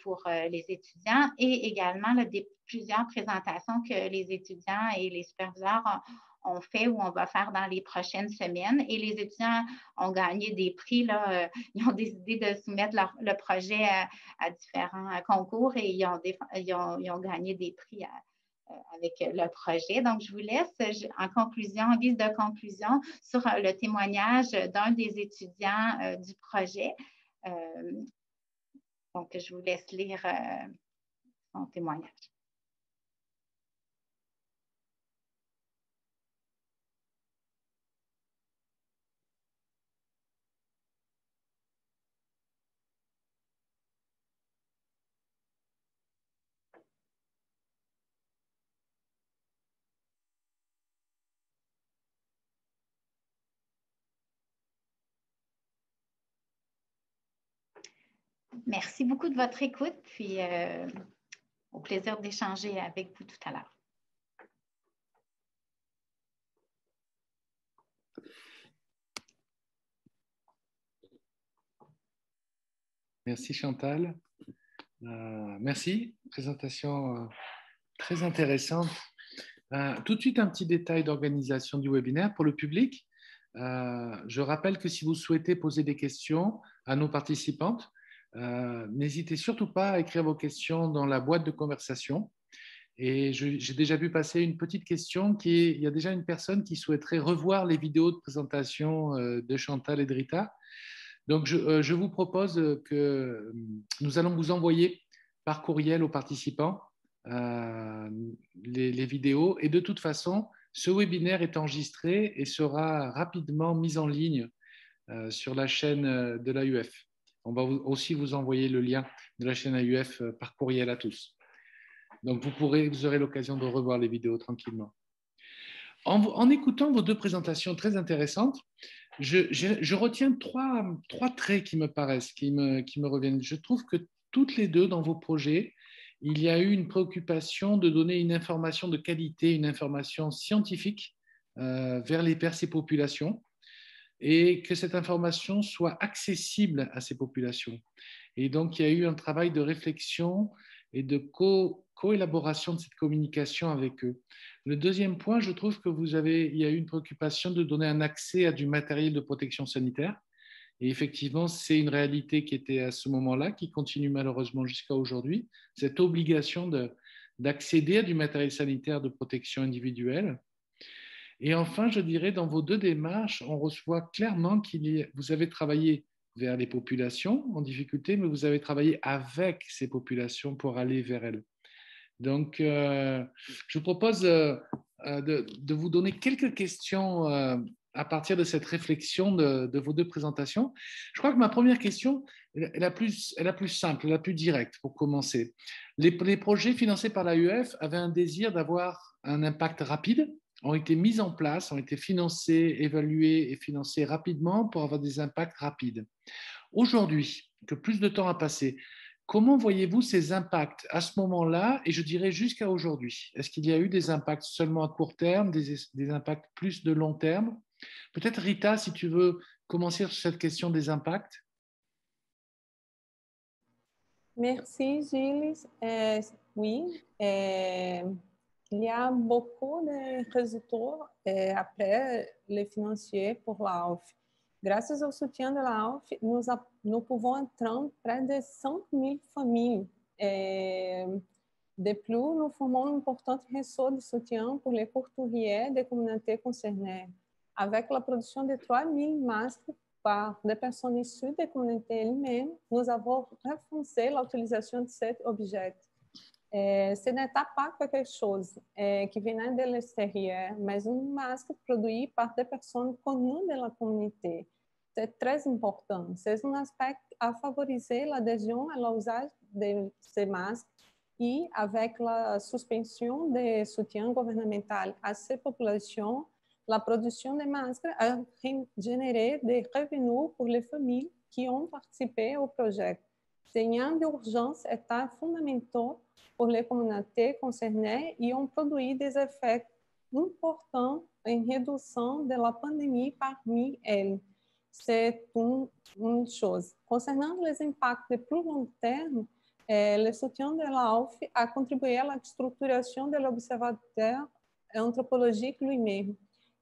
pour les étudiants et également là, plusieurs présentations que les étudiants et les superviseurs ont fait ou on va faire dans les prochaines semaines. Et les étudiants ont gagné des prix. Là, ils ont décidé de soumettre le projet à différents concours et ils ont gagné des prix avec le projet. Donc, je vous laisse en guise de conclusion sur le témoignage d'un des étudiants du projet. Donc, je vous laisse lire son témoignage. Merci beaucoup de votre écoute, puis au plaisir d'échanger avec vous tout à l'heure. Merci Chantal. Merci, présentation très intéressante. Tout de suite, un petit détail d'organisation du webinaire pour le public. Je rappelle que si vous souhaitez poser des questions à nos participantes, n'hésitez surtout pas à écrire vos questions dans la boîte de conversation. Et j'ai déjà vu passer une petite question il y a déjà une personne qui souhaiterait revoir les vidéos de présentation de Chantal et de Rita. Donc, je vous propose que nous allons vous envoyer par courriel aux participants les vidéos. Et de toute façon, ce webinaire est enregistré et sera rapidement mis en ligne sur la chaîne de l'AUF. On va aussi vous envoyer le lien de la chaîne AUF par courriel à tous. Donc, vous aurez l'occasion de revoir les vidéos tranquillement. En écoutant vos deux présentations très intéressantes, je retiens trois traits qui me paraissent, qui me reviennent. Je trouve que toutes les deux, dans vos projets, il y a eu une préoccupation de donner une information de qualité, une information scientifique vers ces populations, et que cette information soit accessible à ces populations. Et donc, il y a eu un travail de réflexion et de co-élaboration de cette communication avec eux. Le deuxième point, je trouve il y a eu une préoccupation de donner un accès à du matériel de protection sanitaire. Et effectivement, c'est une réalité qui était à ce moment-là, qui continue malheureusement jusqu'à aujourd'hui, cette obligation d'accéder à du matériel sanitaire de protection individuelle. Et enfin, je dirais, dans vos deux démarches, on reçoit clairement vous avez travaillé vers les populations en difficulté, mais vous avez travaillé avec ces populations pour aller vers elles. Donc, je vous propose de vous donner quelques questions à partir de cette réflexion de vos deux présentations. Je crois que ma première question est la plus simple, la plus directe pour commencer. Les projets financés par l'AUF avaient un désir d'avoir un impact rapide, ont été mis en place, ont été financés, évalués et financés rapidement pour avoir des impacts rapides. Aujourd'hui, que plus de temps a passé, comment voyez-vous ces impacts à ce moment-là et je dirais jusqu'à aujourd'hui? Est-ce qu'il y a eu des impacts seulement à court terme, des impacts plus de long terme? Peut-être Rita, si tu veux commencer sur cette question des impacts. Merci Gilles. Oui, il y a beaucoup de résultats après les financiers pour l'AUF. Grâce au soutien de l'AUF, nous pouvons atteindre près de 100 000 familles. De plus, nous formons un important réseau de soutien pour les courtiers des communautés concernées. Avec la production de 3 000 masques par des personnes issues des communautés elles-mêmes, nous avons renforcé l'utilisation de cet objet. Ce n'est pas quelque chose qui vient de l'extérieur, mais un masque produit par des personnes connues de la communauté. C'est très important. C'est un aspect à favoriser l'adhésion à l'usage de ces masques et avec la suspension des soutiens gouvernementaux à ces populations, la production de masques a généré des revenus pour les familles qui ont participé au projet. Ces liens d'urgence étaient fondamentaux pour les communautés concernées et ont produit des effets importants en réduction de la pandémie parmi elles. C'est une chose. Concernant les impacts de plus long terme, le soutien de l'AUF a contribué à la structuration de l'observatoire anthropologique lui-même.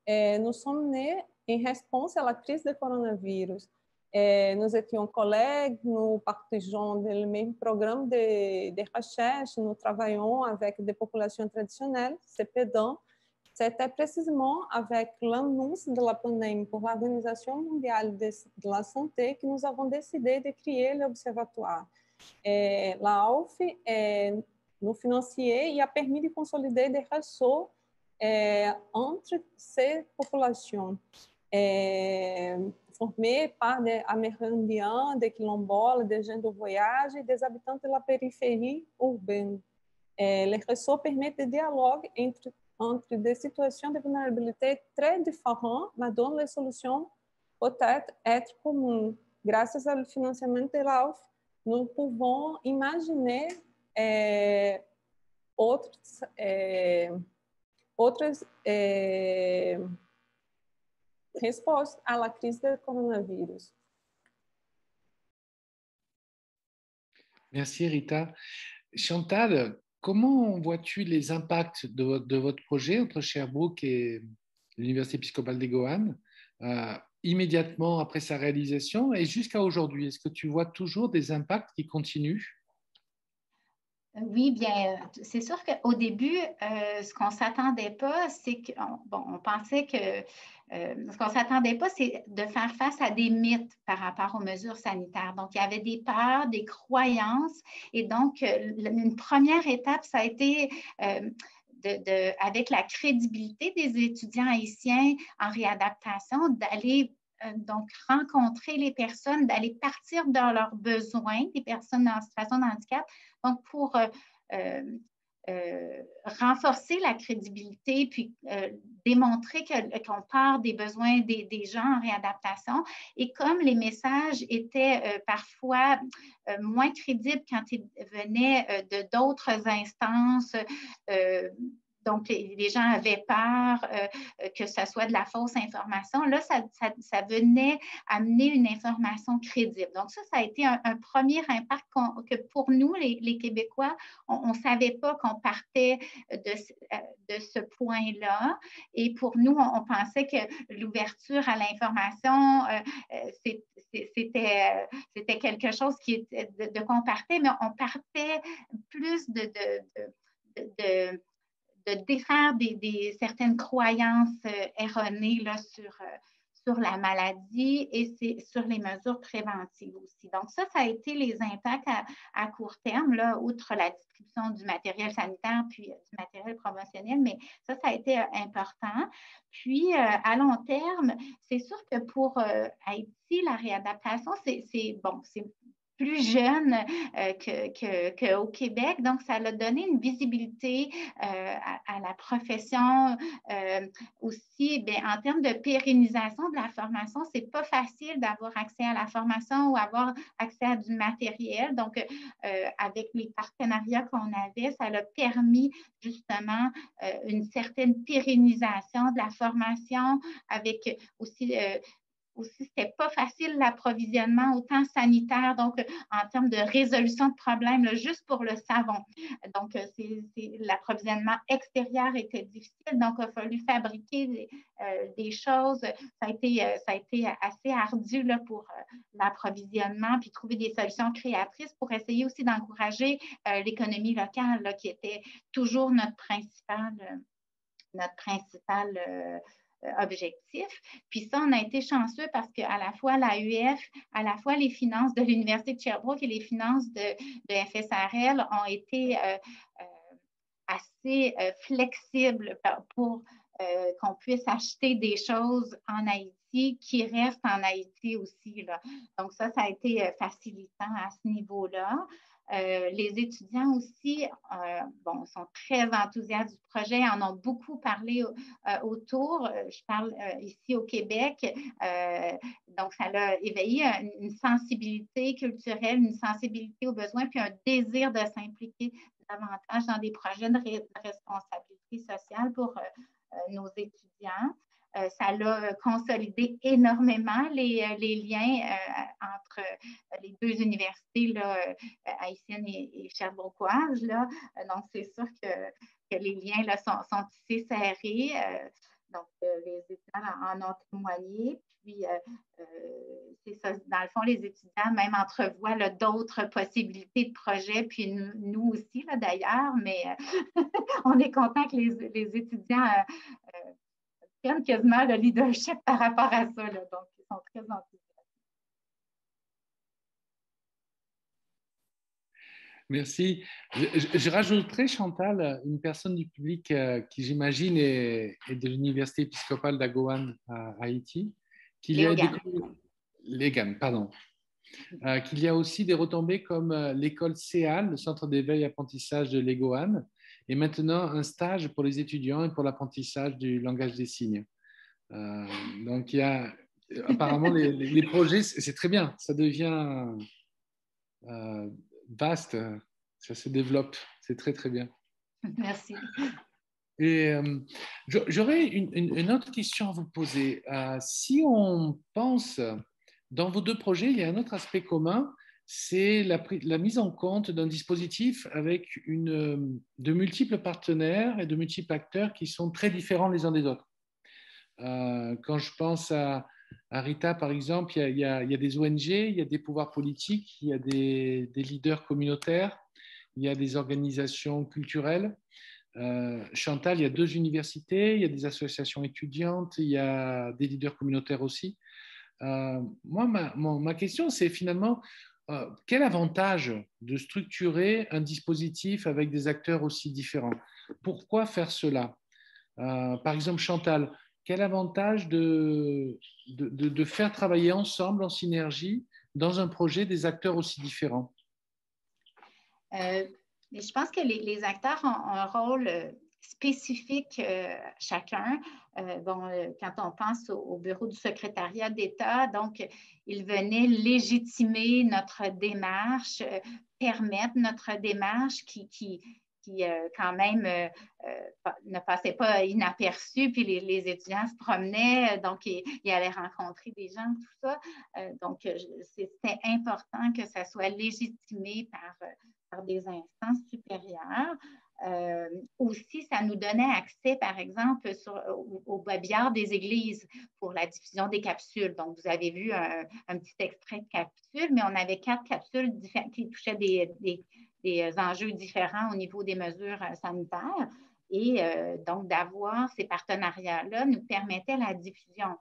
Nous sommes nés en réponse à la crise du coronavirus. Nous étions collègues, nous partageons le même programme de recherche, nous travaillons avec des populations traditionnelles, CPDAN. C'était précisément avec l'annonce de la pandémie pour l'Organisation mondiale de la santé que nous avons décidé de créer l'observatoire. L'AUF nous financier et a permis de consolider des réseaux entre ces populations. Formés par des Amérindiens, des Quilombolas, des gens de voyage et des habitants de la périphérie urbaine. Les réseaux permettent des dialogues entre des situations de vulnérabilité très différentes, mais dont les solutions peuvent être communes. Grâce au financement de l'AUF, nous pouvons imaginer outras respostas à la crise do coronavírus. Merci Rita. Chantal, comment vois-tu les impacts de votre projet entre Sherbrooke et l'Université épiscopale des Goannes immédiatement après sa réalisation et jusqu'à aujourd'hui? Est-ce que tu vois toujours des impacts qui continuent? Oui, bien, c'est sûr qu'au début, ce qu'on ne s'attendait pas, c'est on pensait que ce qu'on ne s'attendait pas, c'est de faire face à des mythes par rapport aux mesures sanitaires. Donc, il y avait des peurs, des croyances. Et donc, une première étape, ça a été avec la crédibilité des étudiants haïtiens en réadaptation, d'aller donc rencontrer les personnes, d'aller partir de leurs besoins, des personnes en situation de handicap, donc pour renforcer la crédibilité, puis démontrer qu'on part des besoins des gens en réadaptation. Et comme les messages étaient parfois moins crédibles quand ils venaient de d'autres instances, donc, les gens avaient peur que ce soit de la fausse information. Là, ça venait amener une information crédible. Donc, ça a été un premier impact que pour nous, les Québécois, on ne savait pas qu'on partait de ce point-là. Et pour nous, on pensait que l'ouverture à l'information, c'était quelque chose de quoi on partait, mais on partait plus de défaire certaines croyances erronées là, sur la maladie et sur les mesures préventives aussi. Donc, ça a été les impacts à court terme, là, outre la distribution du matériel sanitaire puis du matériel promotionnel, mais ça a été important. Puis, à long terme, c'est sûr que pour Haïti, la réadaptation, c'est plus jeune qu'au Québec. Donc, ça a donné une visibilité à la profession. Aussi, bien, en termes de pérennisation de la formation, ce n'est pas facile d'avoir accès à la formation ou avoir accès à du matériel. Donc, avec les partenariats qu'on avait, ça a permis justement une certaine pérennisation de la formation avec aussi ce n'était pas facile l'approvisionnement, autant sanitaire, donc en termes de résolution de problèmes, là, juste pour le savon. Donc, l'approvisionnement extérieur était difficile, donc il a fallu fabriquer des choses. Ça a été assez ardu là, pour l'approvisionnement, puis trouver des solutions créatrices pour essayer aussi d'encourager l'économie locale, là, qui était toujours notre principal objectif. Puis ça, on a été chanceux parce qu'à la fois l'AUF, à la fois les finances de l'Université de Sherbrooke et les finances de FSRL ont été assez flexibles pour qu'on puisse acheter des choses en Haïti qui restent en Haïti aussi, là. Donc ça a été facilitant à ce niveau-là. Les étudiants aussi sont très enthousiastes du projet, en ont beaucoup parlé autour. Je parle ici au Québec. Donc, ça a éveillé une sensibilité culturelle, une sensibilité aux besoins, puis un désir de s'impliquer davantage dans des projets de responsabilité sociale pour nos étudiants. Ça a consolidé énormément les liens entre les deux universités là, haïtiennes et sherbrookoises. Là. Donc, c'est sûr que les liens là, sont tissés serrés. Donc, les étudiants en ont témoigné. Puis, c'est ça, dans le fond, les étudiants même entrevoient d'autres possibilités de projets, puis nous aussi, là, d'ailleurs, mais on est content que les étudiants prennent quasiment le leadership par rapport à ça. Là. Donc, ils sont très enthousiastes. Merci. Je rajouterai, Chantal, une personne du public qui, j'imagine, est de l'Université épiscopale d'Agouane à Haïti. Qu'il y a aussi des retombées comme l'école CEAL, le Centre d'éveil et apprentissage de l'Égoane, et maintenant un stage pour les étudiants et pour l'apprentissage du langage des signes. Donc, il y a apparemment les projets, c'est très bien, ça devient vaste, ça se développe, c'est très très bien. Merci. Et j'aurais une autre question à vous poser. Si on pense, dans vos deux projets, il y a un autre aspect commun, c'est la mise en compte d'un dispositif avec de multiples partenaires et de multiples acteurs qui sont très différents les uns des autres. Quand je pense à Rita, par exemple, il y a des ONG, il y a des pouvoirs politiques, il y a des leaders communautaires, il y a des organisations culturelles. Chantal, il y a 2 universités, il y a des associations étudiantes, il y a des leaders communautaires aussi. Moi, ma question, c'est finalement, quel avantage de structurer un dispositif avec des acteurs aussi différents? Pourquoi faire cela? Par exemple, Chantal, quel avantage de faire travailler ensemble, en synergie, dans un projet, des acteurs aussi différents? Je pense que les acteurs ont un rôle spécifique chacun. Quand on pense au bureau du secrétariat d'État, donc, ils venaient légitimer notre démarche, permettre notre démarche qui quand même ne passait pas inaperçu, puis les étudiants se promenaient, donc ils allaient rencontrer des gens, tout ça. Donc, c'était important que ça soit légitimé par des instances supérieures. Aussi, ça nous donnait accès, par exemple, au babillard des églises pour la diffusion des capsules. Donc, vous avez vu un petit extrait de capsule, mais on avait 4 capsules qui touchaient des enjeux différents au niveau des mesures sanitaires. Et donc, d'avoir ces partenariats-là nous permettait la diffusion.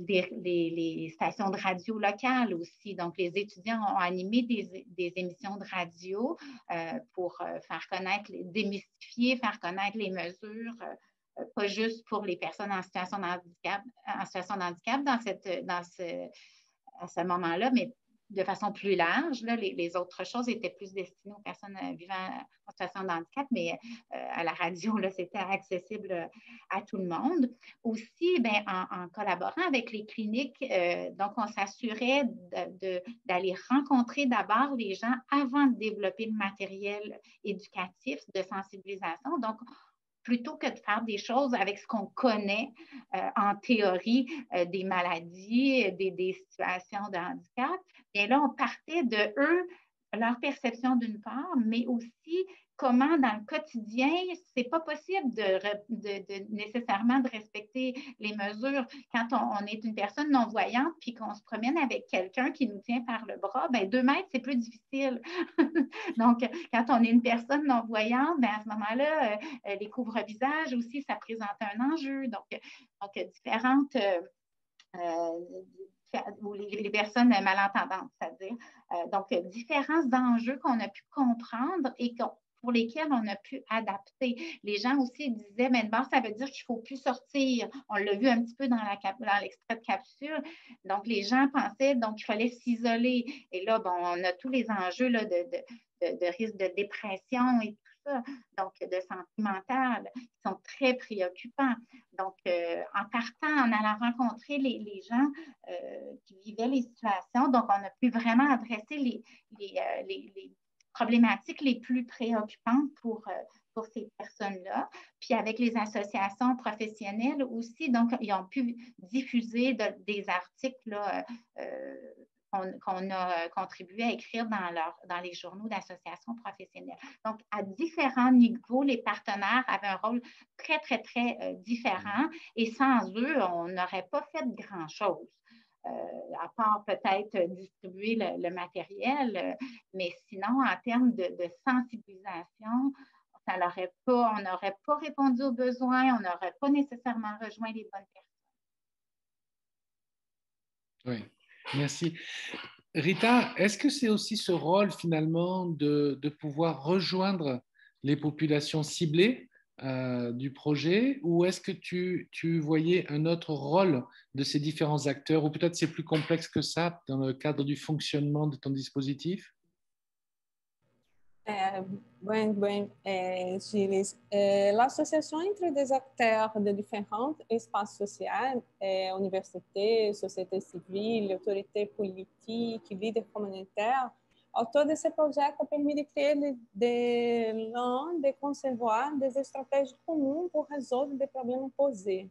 Les stations de radio locales aussi. Donc, les étudiants ont animé des émissions de radio pour faire connaître, démystifier, faire connaître les mesures, pas juste pour les personnes en situation de handicap à ce moment-là, mais de façon plus large. Là, les autres choses étaient plus destinées aux personnes vivant en situation de handicap, mais à la radio, là, c'était accessible à tout le monde. Aussi, en collaborant avec les cliniques, donc on s'assurait d'aller rencontrer d'abord les gens avant de développer le matériel éducatif de sensibilisation. Donc, plutôt que de faire des choses avec ce qu'on connaît en théorie des maladies, des situations de handicap, bien là, on partait de eux, leur perception d'une part, mais aussi comment dans le quotidien, c'est pas possible nécessairement de respecter les mesures. Quand on est une personne non-voyante puis qu'on se promène avec quelqu'un qui nous tient par le bras, 2 mètres, c'est plus difficile. Donc, quand on est une personne non-voyante, à ce moment-là, les couvre-visages aussi, ça présente un enjeu. Donc différentes... ou les personnes malentendantes, c'est-à-dire. Donc, différents enjeux qu'on a pu comprendre et pour lesquels on a pu adapter. Les gens aussi disaient, mais bon, ça veut dire qu'il ne faut plus sortir. On l'a vu un petit peu dans l'extrait de capsule. Donc, les gens pensaient qu'il fallait s'isoler. Et là, on a tous les enjeux là, de risque de dépression et tout ça, donc de santé mentale, qui sont très préoccupants. Donc, en partant, en allant rencontrer les gens qui vivaient les situations, donc on a pu vraiment adresser les problématiques les plus préoccupantes pour ces personnes-là. Puis avec les associations professionnelles aussi, donc ils ont pu diffuser des articles là, qu'on a contribué à écrire dans les journaux d'associations professionnelles. Donc, à différents niveaux, les partenaires avaient un rôle très, très, très différent et sans eux, on n'aurait pas fait grand-chose. À part peut-être distribuer le matériel, mais sinon, en termes de sensibilisation, on n'aurait pas répondu aux besoins, on n'aurait pas nécessairement rejoint les bonnes personnes. Oui. Merci. Rita, est-ce que c'est aussi ce rôle finalement de pouvoir rejoindre les populations ciblées du projet, ou est-ce que tu voyais un autre rôle de ces différents acteurs, ou peut-être c'est plus complexe que ça dans le cadre du fonctionnement de ton dispositif? Gilles, l'association entre des acteurs de différents espaces sociaux, universités, société civile, autorités politiques, leaders communautaires, autour de ce projet a permis de créer de concevoir des stratégies communes pour résoudre des problèmes posés.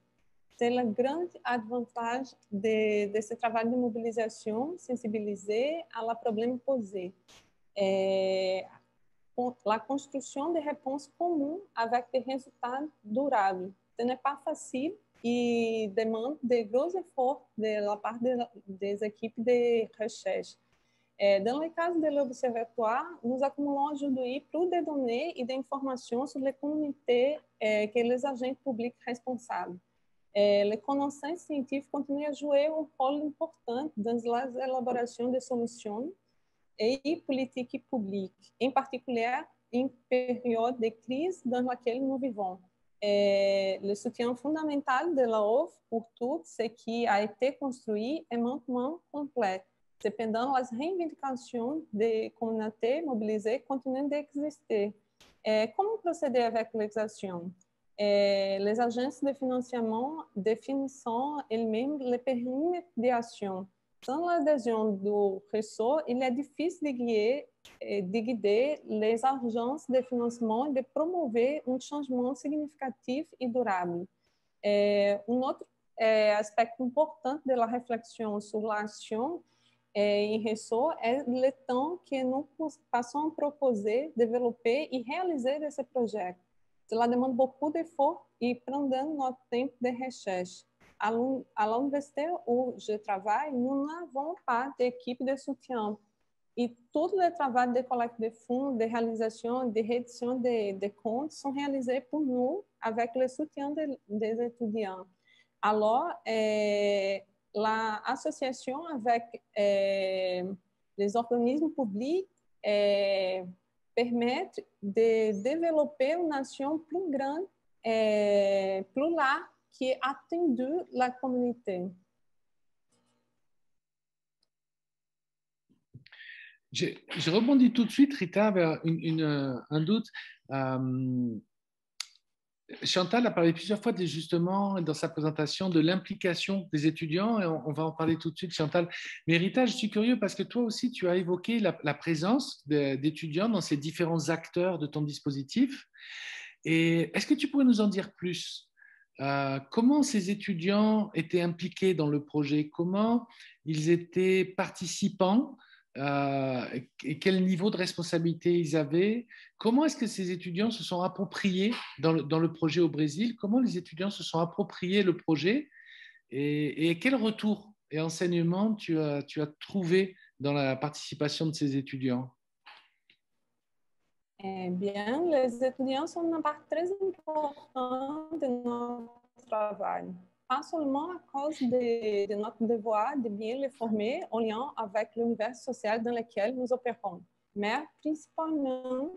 C'est le grand avantage de ce travail de mobilisation, sensibiliser à la problème posé. La construction de réponses communes avec des résultats durables. ce n'est pas facile et demande de gros efforts de la part des équipes de recherche. Dans le cas de l'Observatoire, nous accumulons aujourd'hui plus de données et d'informations sur les communautés que les agents publics responsables. Les connaissances scientifiques continuent à jouer un rôle important dans la élaboration de solutions et politiques publiques, en particulier em période de crise dans laquelle nous vivons. Le soutien fondamental de la ONU pour tout ce qui a été construit est maintenant complet. Cependant, as reivindicações de communautés mobilisées continuent d'exister. Comment procéder avec l'exaction? Les agences de financement définissent elles-mêmes les périmètres d'action. Sans l'adhésion du réseau, il est difficile de guider les agences de financement et de promouvoir un changement significatif et durable. Un autre aspect important de la réflexion sur l'action em réseau est le temps que nous passons à proposer, développer et réaliser esse projet. Cela demande beaucoup d'efforts et prendra notre temps de recherche. À l'université où je travaille, nous n'avons pas d'équipe de soutien et tout le travail de collecte de fonds, de réalisation, de rédition de comptes sont réalisés pour nous avec le soutien des étudiants. Alors, l'association avec les organismes publics permet de développer une nation plus grande, plus large, qui est attendue la communauté. Je rebondis tout de suite, Rita, vers un doute. Chantal a parlé plusieurs fois justement dans sa présentation de l'implication des étudiants et on va en parler tout de suite, Chantal. Mais Rita, je suis curieux parce que toi aussi, tu as évoqué la présence d'étudiants dans ces différents acteurs de ton dispositif. Et est-ce que tu pourrais nous en dire plus? Comment ces étudiants étaient impliqués dans le projet? Comment ils étaient participants? Et quel niveau de responsabilité ils avaient? Comment est-ce que ces étudiants se sont appropriés dans le projet au Brésil? Comment les étudiants se sont appropriés le projet? Et quel retour et enseignement tu as trouvé dans la participation de ces étudiants? Bien, les étudiants sont une part très importante de notre travail. Pas seulement à cause de notre devoir de bien les former en lien avec l'univers social dans lequel nous opérons, mais principalement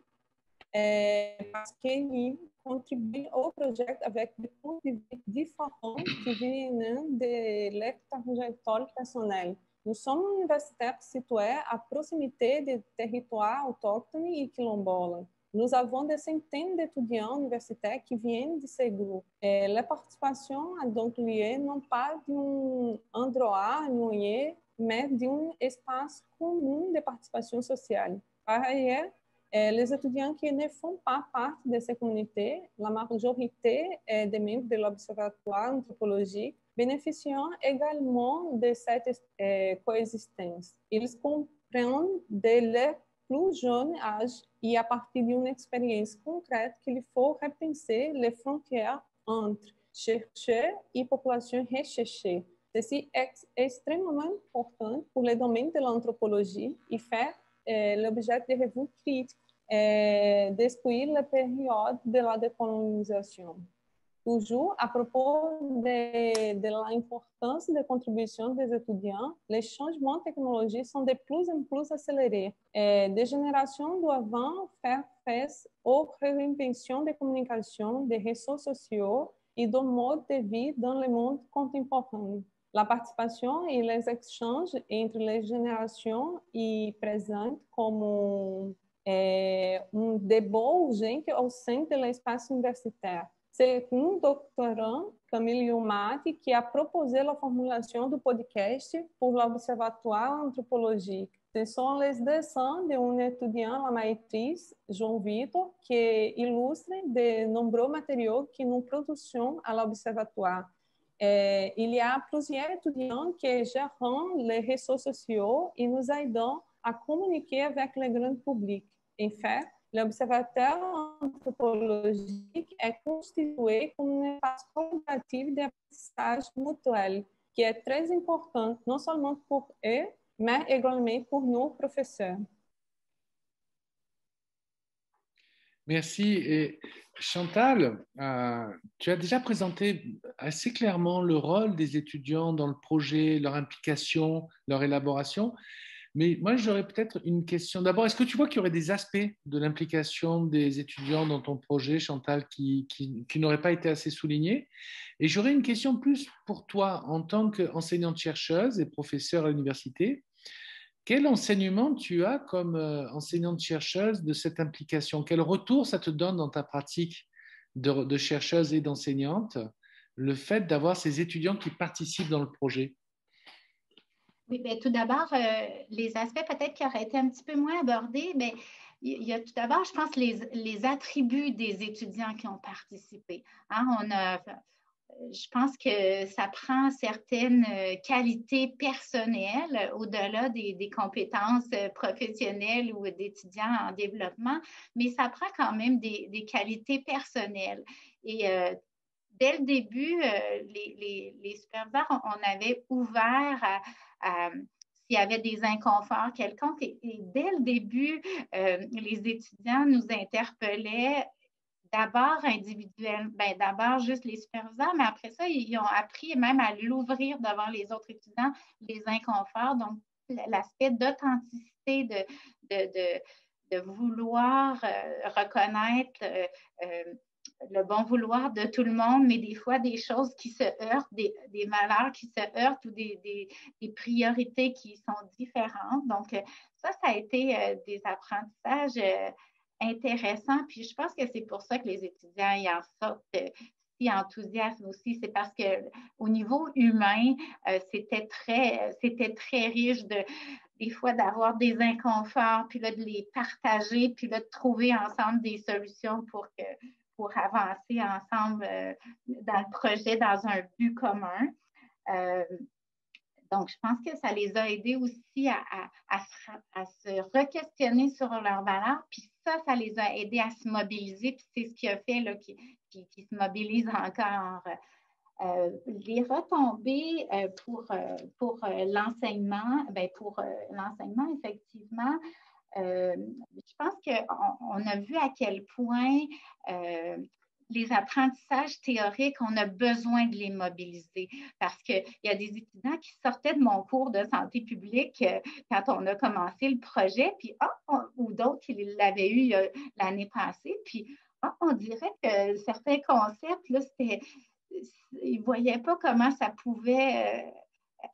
parce qu'ils contribuent au projet avec des points de vue différents qui viennent de leur trajectoire personnelle. Nous sommes universitaires situés à proximité des territoires autochtones et quilombolas. Nous avons des centaines d'étudiants universitaires qui viennent de ces groupes. La participation a donc lieu non pas d'un endroit annuel, mais d'un espace commun de participation sociale. Par ailleurs, les étudiants qui ne font pas partie de ces communautés, la majorité des membres de l'Observatoire anthropologique, bénéficient également de cette coexistence. Ils comprennent dès leur plus jeune âge et à partir d'une expérience concrète qu'il faut repenser les frontières entre chercheurs et population recherchée. Ceci est extrêmement important pour le domaine de l'anthropologie et fait l'objet de revues critiques depuis la période de la décolonisation. Toujours à propos de l'importance de contribution des étudiants, les changements technologiques sont de plus en plus accélérés. Des générations doivent faire face aux réinventions de communication, des réseaux sociaux et du mode de vie dans le monde contemporain. La participation et les échanges entre les générations y présentent comme un débat urgent au sein de l'espace universitaire. C'est un doctorant, Camille Yumati, qui a proposé la formulation du podcast pour l'Observatoire anthropologique. Ce sont les dessins d'un étudiant, la maîtrise, João Vitor, qui illustre de nombreux matériaux que nous produisons à l'Observatoire. Il y a plusieurs étudiants qui gèrent les réseaux sociaux et nous aident à communiquer avec le grand public. En fait, L'observatoire anthropologique est constitué comme un espace collaboratif d'apprentissage mutuel qui est très important non seulement pour eux, mais également pour nos professeurs. Merci. Et Chantal, tu as déjà présenté assez clairement le rôle des étudiants dans le projet, leur implication, leur élaboration. Mais moi, j'aurais peut-être une question. D'abord, est-ce que tu vois qu'il y aurait des aspects de l'implication des étudiants dans ton projet, Chantal, qui n'auraient pas été assez soulignés? Et j'aurais une question plus pour toi en tant qu'enseignante-chercheuse et professeure à l'université. Quel enseignement tu as comme enseignante-chercheuse de cette implication? Quel retour ça te donne dans ta pratique de chercheuse et d'enseignante, le fait d'avoir ces étudiants qui participent dans le projet? Oui, bien, tout d'abord, les aspects peut-être qui auraient été un petit peu moins abordés, mais il y a tout d'abord, je pense, les attributs des étudiants qui ont participé. Hein, je pense que ça prend certaines qualités personnelles au-delà des compétences professionnelles ou d'étudiants en développement, mais ça prend quand même des qualités personnelles. Et dès le début, les superviseurs, on avait ouvert s'il y avait des inconforts quelconques. Et dès le début, les étudiants nous interpellaient d'abord individuellement, d'abord juste les superviseurs, mais après ça, ils ont appris même à l'ouvrir devant les autres étudiants, les inconforts. Donc, l'aspect d'authenticité, de vouloir reconnaître le bon vouloir de tout le monde, mais des fois des choses qui se heurtent, des malheurs qui se heurtent ou des priorités qui sont différentes. Donc, ça a été des apprentissages intéressants. Puis, je pense que c'est pour ça que les étudiants y en sortent si enthousiastes aussi. C'est parce qu'au niveau humain, c'était très riche des fois d'avoir des inconforts, puis là, de les partager, puis là, de trouver ensemble des solutions pour avancer ensemble dans le projet, dans un but commun. Donc, je pense que ça les a aidés aussi à se re-questionner sur leurs valeurs, puis ça les a aidés à se mobiliser, puis c'est ce qui a fait là, qu'ils se mobilisent encore. Les retombées pour l'enseignement, l'enseignement, effectivement, je pense qu'on a vu à quel point les apprentissages théoriques, on a besoin de les mobiliser parce qu'il y a des étudiants qui sortaient de mon cours de santé publique quand on a commencé le projet, puis ou d'autres qui l'avaient eu l'année passée, puis on dirait que certains concepts, là, ils ne voyaient pas comment ça pouvait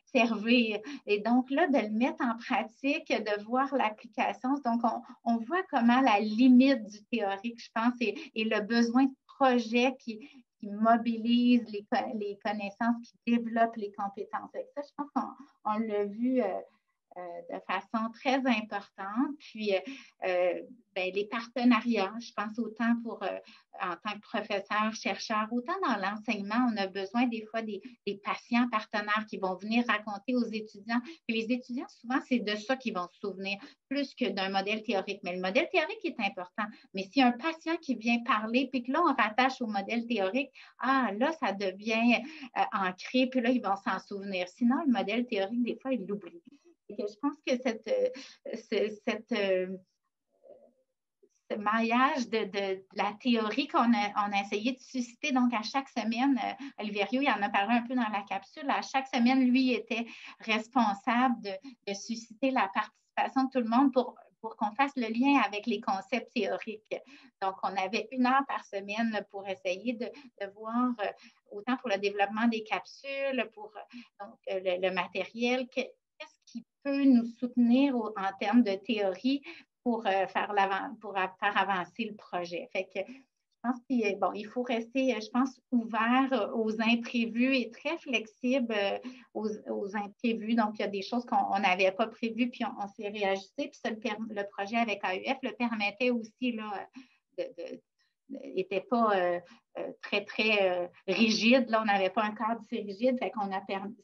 servir. Et donc, là, de le mettre en pratique, de voir l'application. Donc, on voit comment la limite du théorique, je pense, et le besoin de projet qui mobilise les connaissances, qui développe les compétences. Et ça, je pense qu'on l'a vu de façon très importante. Puis, les partenariats, je pense autant en tant que professeur, chercheur, autant dans l'enseignement, on a besoin des fois des patients partenaires qui vont venir raconter aux étudiants. Puis les étudiants, souvent, c'est de ça qu'ils vont se souvenir, plus que d'un modèle théorique. Mais le modèle théorique est important. Mais s'il y a un patient qui vient parler, puis que là, on rattache au modèle théorique, là, ça devient ancré, puis là, ils vont s'en souvenir. Sinon, le modèle théorique, des fois, ils l'oublient. Et que je pense que ce maillage de la théorie qu'on a essayé de susciter, donc à chaque semaine, Oliverio, il en a parlé un peu dans la capsule, à chaque semaine, lui était responsable de susciter la participation de tout le monde pour qu'on fasse le lien avec les concepts théoriques. Donc, on avait 1 heure par semaine pour essayer de voir, autant pour le développement des capsules, pour le matériel, qu'est-ce qui peut nous soutenir en termes de théorie pour faire avancer le projet. Fait que je pense qu'il faut rester, je pense, ouvert aux imprévus et très flexible aux imprévus. Donc, il y a des choses qu'on n'avait pas prévues, puis on s'est réajusté. Puis ça, le projet avec AUF le permettait aussi, là, n'était pas très, très rigide. Là, on n'avait pas un cadre si rigide. Fait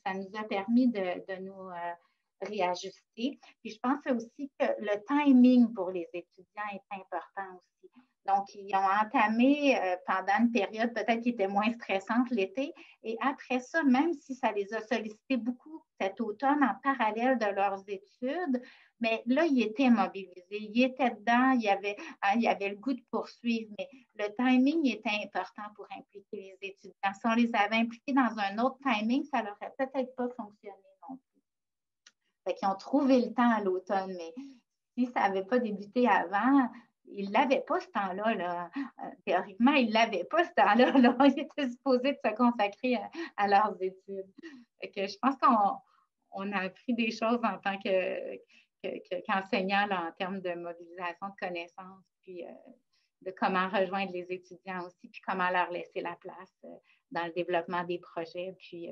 ça nous a permis de nous réajuster. Puis je pense aussi que le timing pour les étudiants est important aussi. Donc, ils ont entamé pendant une période peut-être qui était moins stressante l'été. Et après ça, même si ça les a sollicités beaucoup cet automne en parallèle de leurs études, mais là, ils étaient mobilisés, ils étaient dedans, il y avait le goût de poursuivre, mais le timing était important pour impliquer les étudiants. Si on les avait impliqués dans un autre timing, ça n'aurait peut-être pas fonctionné non plus. Fait qu'ils ont trouvé le temps à l'automne, mais si ça n'avait pas débuté avant, ils ne l'avaient pas ce temps-là. Là. Théoriquement, ils ne l'avaient pas ce temps-là. Là. Ils étaient supposés de se consacrer à leurs études. Fait que je pense qu'on a appris des choses en tant qu'enseignant en termes de mobilisation de connaissances, puis de comment rejoindre les étudiants aussi, puis comment leur laisser la place dans le développement des projets. Puis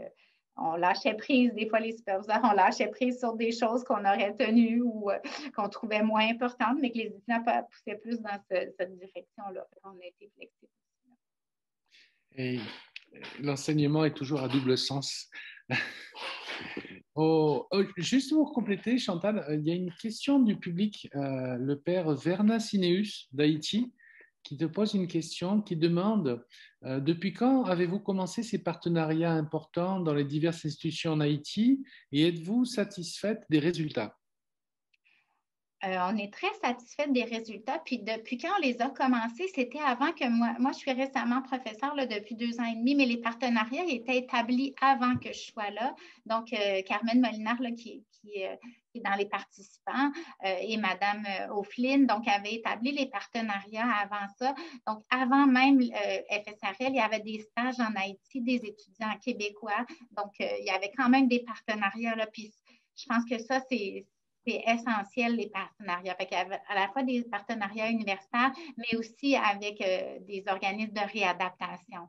on lâchait prise, des fois les superviseurs, on lâchait prise sur des choses qu'on aurait tenues ou qu'on trouvait moins importantes, mais que les étudiants poussaient plus dans cette direction-là. On a été flexibles. Et l'enseignement est toujours à double sens. Juste pour compléter, Chantal, il y a une question du public, le père Verna Sineus d'Haïti, qui te pose une question, qui demande depuis quand avez-vous commencé ces partenariats importants dans les diverses institutions en Haïti et êtes-vous satisfaite des résultats? On est très satisfaite des résultats. Puis depuis quand on les a commencés, c'était avant que moi je suis récemment professeure là, depuis 2 ans et demi, mais les partenariats étaient établis avant que je sois là. Donc, Carmen Molinar, là, qui est dans les participants, et Madame O'Flynn, donc, avaient établi les partenariats avant ça. Donc, avant même FSRL, il y avait des stages en Haïti, des étudiants québécois. Donc, il y avait quand même des partenariats là. Puis, je pense que ça, c'est essentiel, les partenariats. Fait à la fois des partenariats universitaires, mais aussi avec des organismes de réadaptation.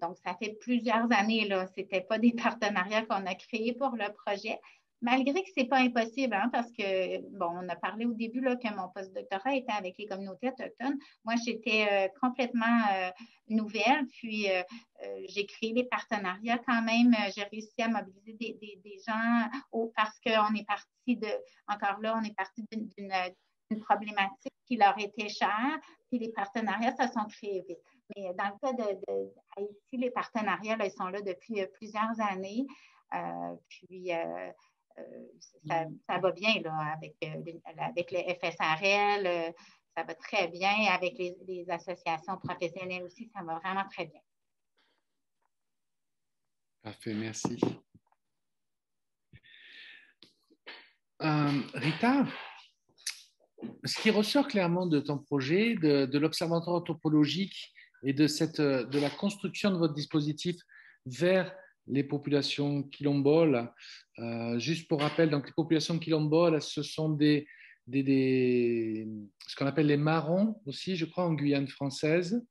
Donc, ça fait plusieurs années, là. Ce n'était pas des partenariats qu'on a créés pour le projet, malgré que ce n'est pas impossible, hein, parce que, bon, on a parlé au début là, que mon postdoctorat était avec les communautés autochtones. Moi, j'étais complètement nouvelle, puis j'ai créé des partenariats quand même. J'ai réussi à mobiliser des gens parce qu'on est parti d'une problématique qui leur était chère, puis les partenariats se sont créés vite. Mais dans le cas d'Haïti, les partenariats, là, ils sont là depuis plusieurs années. Puis, ça va bien là, avec le FSRL, ça va très bien. Avec les associations professionnelles aussi, ça va vraiment très bien. Parfait, merci. Rita, ce qui ressort clairement de ton projet, de l'Observatoire anthropologique et de la construction de votre dispositif vers les populations quilomboles. Juste pour rappel, donc les populations quilomboles, ce sont ce qu'on appelle les marrons aussi, je crois, en Guyane française,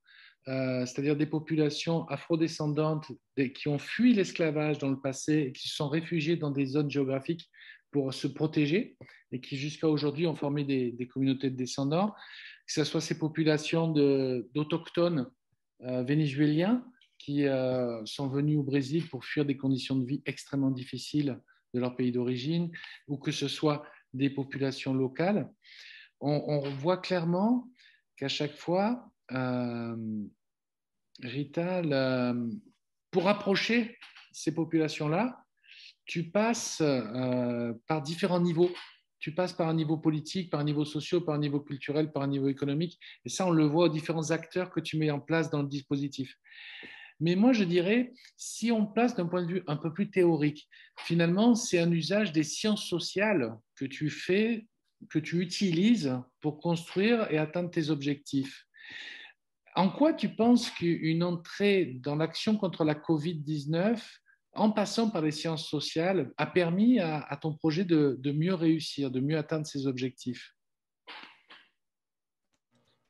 c'est-à-dire des populations afrodescendantes qui ont fui l'esclavage dans le passé et qui se sont réfugiées dans des zones géographiques pour se protéger et qui jusqu'à aujourd'hui ont formé des communautés de descendants, que ce soit ces populations d'autochtones vénézuéliens qui sont venus au Brésil pour fuir des conditions de vie extrêmement difficiles de leur pays d'origine, ou que ce soit des populations locales. On voit clairement qu'à chaque fois, Rita, pour approcher ces populations-là, tu passes par différents niveaux. Tu passes par un niveau politique, par un niveau social, par un niveau culturel, par un niveau économique. Et ça, on le voit aux différents acteurs que tu mets en place dans le dispositif. Mais moi, je dirais, si on place d'un point de vue un peu plus théorique, finalement, c'est un usage des sciences sociales que tu fais, que tu utilises pour construire et atteindre tes objectifs. En quoi tu penses qu'une entrée dans l'action contre la COVID-19, en passant par les sciences sociales, a permis à ton projet de mieux réussir, de mieux atteindre ses objectifs?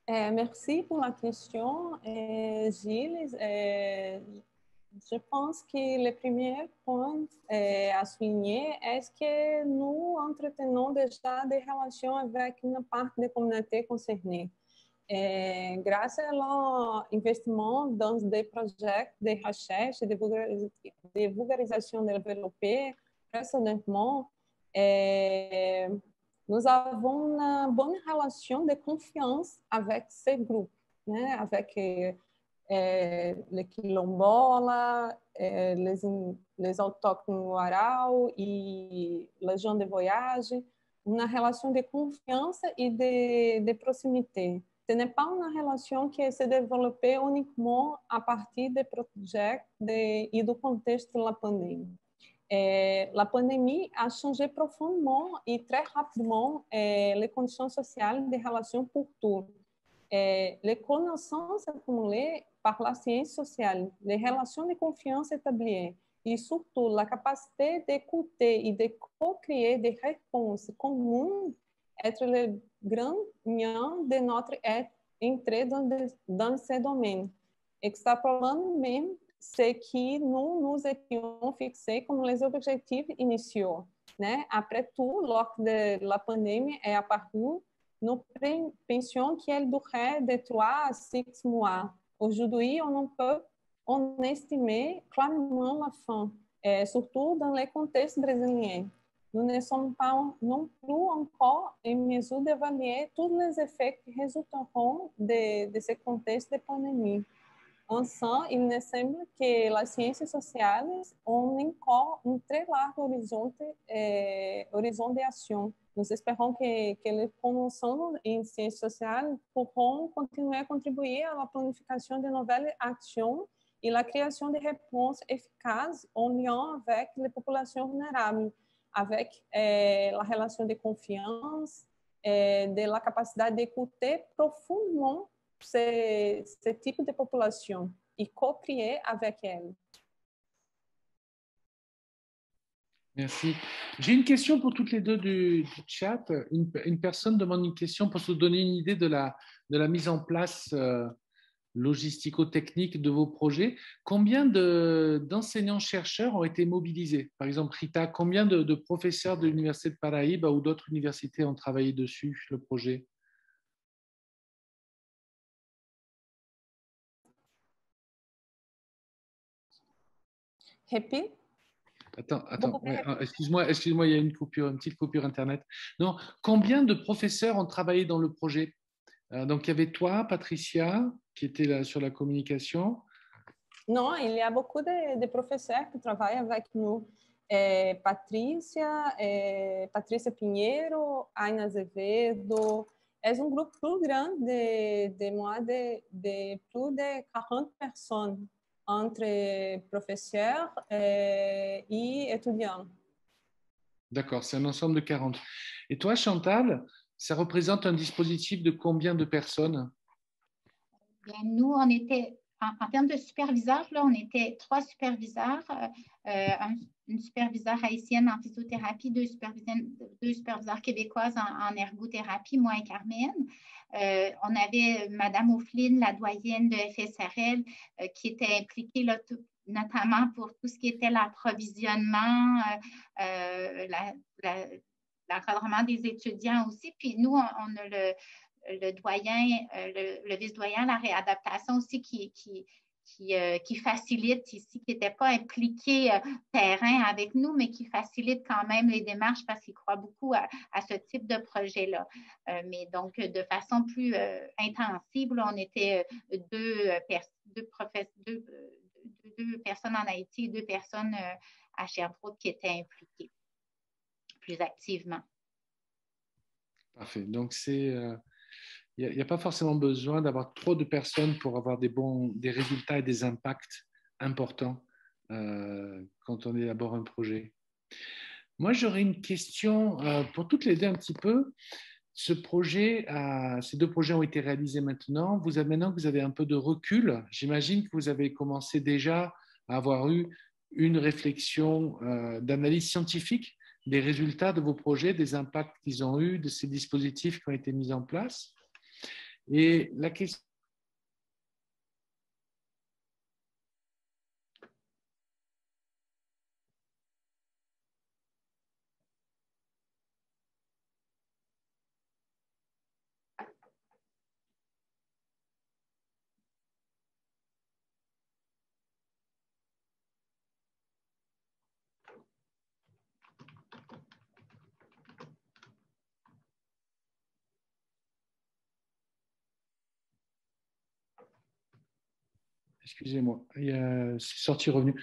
Merci pour la question, Gilles. Je pense que le premier point à souligner est que nous entretenons déjà des relations avec une partie des communautés concernées. Grâce à l'investissement dans des projets de recherche et de vulgarisation développés précédemment, Nous avons une bonne relation de confiance avec ces groupes, né? Avec les quilombolas, les autóctones Warau e les gens de voyage, une relation de confiance et de proximité. Ce n'est pas une relation qui s'est développée uniquement à partir des projets et du contexte de la pandémie. La pandémie a changé profondément et très rapidement les conditions sociales des relations pour tous. Les connaissances accumulées par la science sociale, les relations de confiance établies et surtout la capacité d'écouter et de co-créer des réponses communes être le grand lien de notre entrée dans ce domaine. Extrapolant même ce que nous nous étions fixés comme les objectifs initiaux. Né? Après tout, lors de la pandémie est apparue, nous pensions qu'elle durerait de 3 à 6 mois. Aujourd'hui, on peut estimer clairement la fin, surtout dans le contexte brésilien. Nous ne sommes pas non plus encore en mesure d'évaluer tous les effets qui résulteront de ce contexte de pandémie. Enfin, il me semble que las ciências sociales ont encore un très large horizon de action. Nous espérons que les promotions en ciências sociales pourront continuer à contribuer à la planification de nouvelles actions et la création de réponses efficaces en lien avec les populations vulnérables, avec la relation de confiance, de la capacité d'écouter profondément ce type de population et co-créer avec elle. Merci. J'ai une question pour toutes les deux du chat. Une personne demande une question pour se donner une idée de la mise en place logistico-technique de vos projets. Combien d'enseignants-chercheurs ont été mobilisés? Par exemple, Rita, combien de professeurs de l'Université de Paraíba ou d'autres universités ont travaillé dessus, le projet? Répète. Attends, ouais, excuse-moi, il y a une petite coupure Internet. Non, combien de professeurs ont travaillé dans le projet? Donc, il y avait toi, Patricia, qui était là sur la communication. Non, il y a beaucoup de professeurs qui travaillent avec nous. Patricia Pinheiro, Aina Azevedo. É groupe plus grand de plus de 40 personnes entre professeurs et étudiants. D'accord, c'est un ensemble de 40. Et toi, Chantal, ça représente un dispositif de combien de personnes? Bien, nous, on était, en termes de superviseurs, là, on était 3 superviseurs, une superviseure haïtienne en physiothérapie, deux superviseurs québécoises en ergothérapie, moi et Carmen. On avait Madame O'Flynn, la doyenne de FSRL, qui était impliquée là, notamment pour tout ce qui était l'approvisionnement, l'encadrement des étudiants aussi. Puis nous, on a le doyen, le vice-doyen, la réadaptation aussi qui facilite ici, qui n'était pas impliqué terrain avec nous, mais qui facilite quand même les démarches parce qu'il croit beaucoup à ce type de projet-là. Mais donc, de façon plus intensive, là, on était deux personnes en Haïti et 2 personnes à Sherbrooke qui étaient impliquées plus activement. Parfait. Donc, il n'y a pas forcément besoin d'avoir trop de personnes pour avoir des résultats et des impacts importants quand on élabore un projet. Moi, j'aurais une question pour toutes les deux un petit peu. Ces 2 projets ont été réalisés maintenant. Maintenant que vous avez un peu de recul, j'imagine que vous avez commencé déjà à avoir eu une réflexion d'analyse scientifique des résultats de vos projets, des impacts qu'ils ont eus, de ces dispositifs qui ont été mis en place. Et la question Excusez-moi, c'est sorti revenu.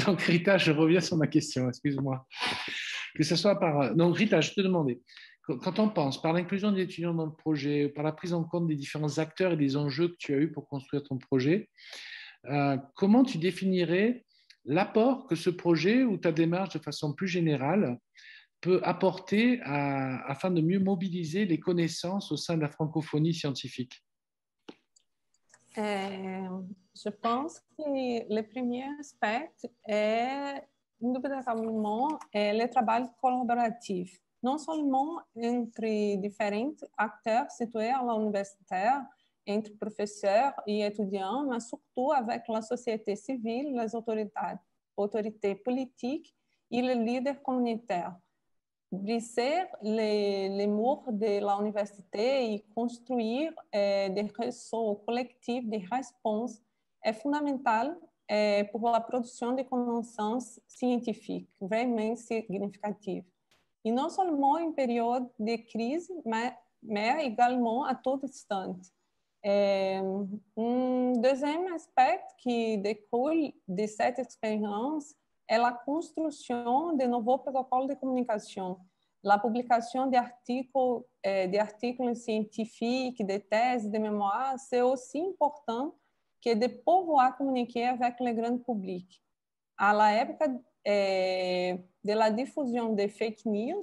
Donc Rita, je reviens sur ma question, excuse-moi. Que ce soit par... Donc Rita, je te demandais, quand on pense par l'inclusion des étudiants dans le projet, par la prise en compte des différents acteurs et des enjeux que tu as eu pour construire ton projet, comment tu définirais l'apport que ce projet ou ta démarche de façon plus générale peut apporter afin de mieux mobiliser les connaissances au sein de la francophonie scientifique? Je pense que le premier aspect est, indubitavelmente, le travail collaboratif, non seulement entre différents acteurs situés à l'université, entre professeurs et étudiants, mais surtout avec la société civile, les autorités politiques et les leaders communautaires. Briser les murs de l'université et construire des réseaux collectifs de réponse est fondamental pour la production de connaissances scientifiques vraiment significatives. Et non seulement en période de crise, mais également à tout instant. Un deuxième aspect qui découle de cette expérience est la construction de nouveaux protocoles de communication. La publication d'articles scientifiques, de thèses, de mémoires, c'est aussi important que de pouvoir communiquer avec le grand public. À l'époque de la diffusion des fake news,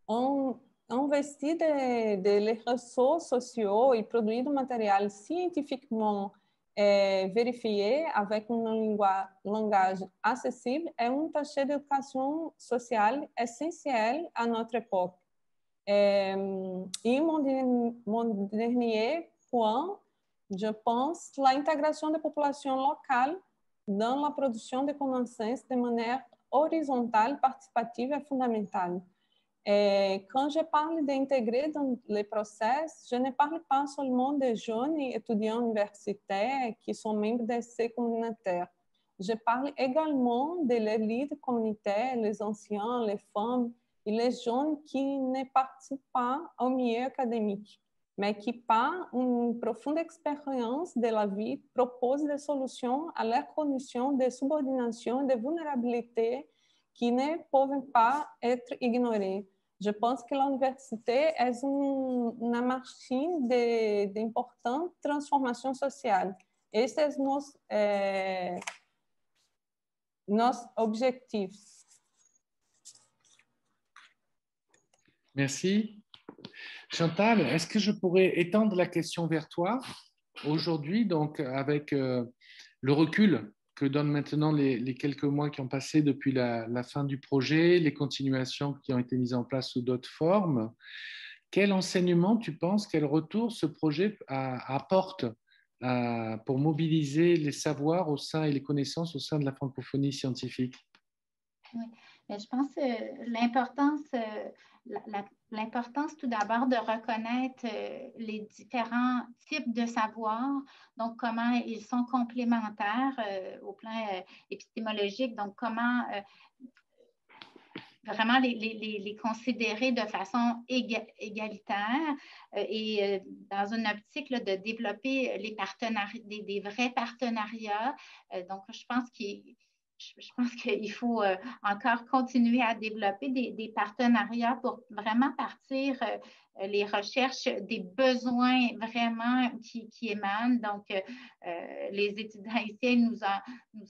on investit les réseaux sociaux et produit du matériel scientifiquement vérifié avec un langage accessible est une tâche d'éducation sociale essentielle à notre époque. Et mon dernier point, je pense, l'intégration des populations locales dans la production de connaissances de manière horizontale, participative est fondamentale. Quand je parle d'intégrer dans le processus, je ne parle pas seulement des jeunes étudiants universitaires qui sont membres de ces communautaires. Je parle également de l'élite communautaire, les anciens, les femmes et les jeunes qui ne participent pas au milieu académique, mais qui, par une profonde expérience de la vie, proposent des solutions à leurs conditions de subordination et de vulnérabilité qui ne peuvent pas être ignorées. Je pense que l'université est une machine d'importante transformation sociale. Este é nosso objectif. Merci. Chantal, est-ce que je pourrais étendre la question vers toi aujourd'hui, donc avec le recul que donnent maintenant les quelques mois qui ont passé depuis la fin du projet, les continuations qui ont été mises en place sous d'autres formes. Quel enseignement tu penses, quel retour ce projet apporte pour mobiliser les savoirs au sein et les connaissances au sein de la francophonie scientifique? Oui, mais je pense que l'importance tout d'abord de reconnaître les différents types de savoirs, donc comment ils sont complémentaires au plan épistémologique, donc comment vraiment les considérer de façon égalitaire et dans une optique là, de développer les partenariats, des vrais partenariats. Donc, je pense qu'il faut encore continuer à développer des partenariats pour vraiment partir les recherches des besoins vraiment qui émanent. Donc, les étudiants haïtiens nous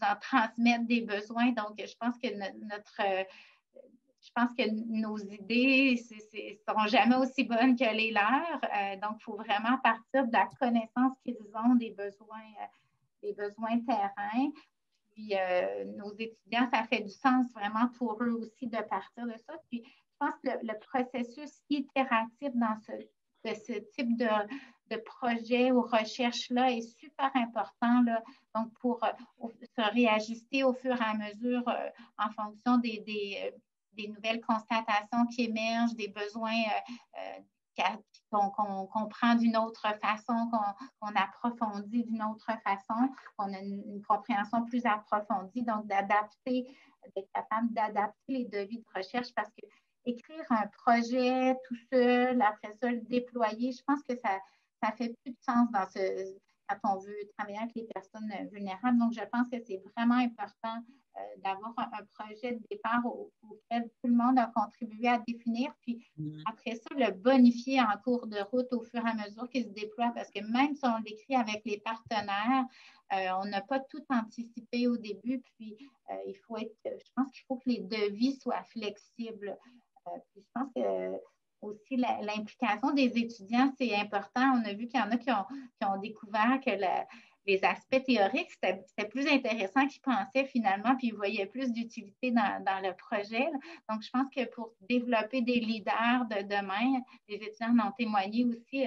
en transmettent des besoins. Donc, je pense que nos idées ne seront jamais aussi bonnes que les leurs. Donc, il faut vraiment partir de la connaissance qu'ils ont des besoins terrain. Puis, nos étudiants, ça fait du sens vraiment pour eux aussi de partir de ça. Puis, je pense que le processus itératif de ce type de projet ou recherche-là est super important, là, donc pour se réajuster au fur et à mesure en fonction des nouvelles constatations qui émergent, des besoins qu'on comprend d'une autre façon, qu'on approfondit d'une autre façon, qu'on a une compréhension plus approfondie, donc d'être capable d'adapter les devis de recherche parce que écrire un projet tout seul, après ça le déployer, je pense que ça fait plus de sens quand on veut travailler avec les personnes vulnérables. Donc, je pense que c'est vraiment important d'avoir un projet de départ auquel tout le monde a contribué à définir, puis après ça, le bonifier en cours de route au fur et à mesure qu'il se déploie, parce que même si on l'écrit avec les partenaires, on n'a pas tout anticipé au début, puis je pense qu'il faut que les devis soient flexibles. Puis je pense que aussi l'implication des étudiants, c'est important. On a vu qu'il y en a qui ont découvert que les aspects théoriques, c'était plus intéressant qu'ils pensaient finalement, puis ils voyaient plus d'utilité dans le projet. Donc, je pense que pour développer des leaders de demain, les étudiants en ont témoigné aussi,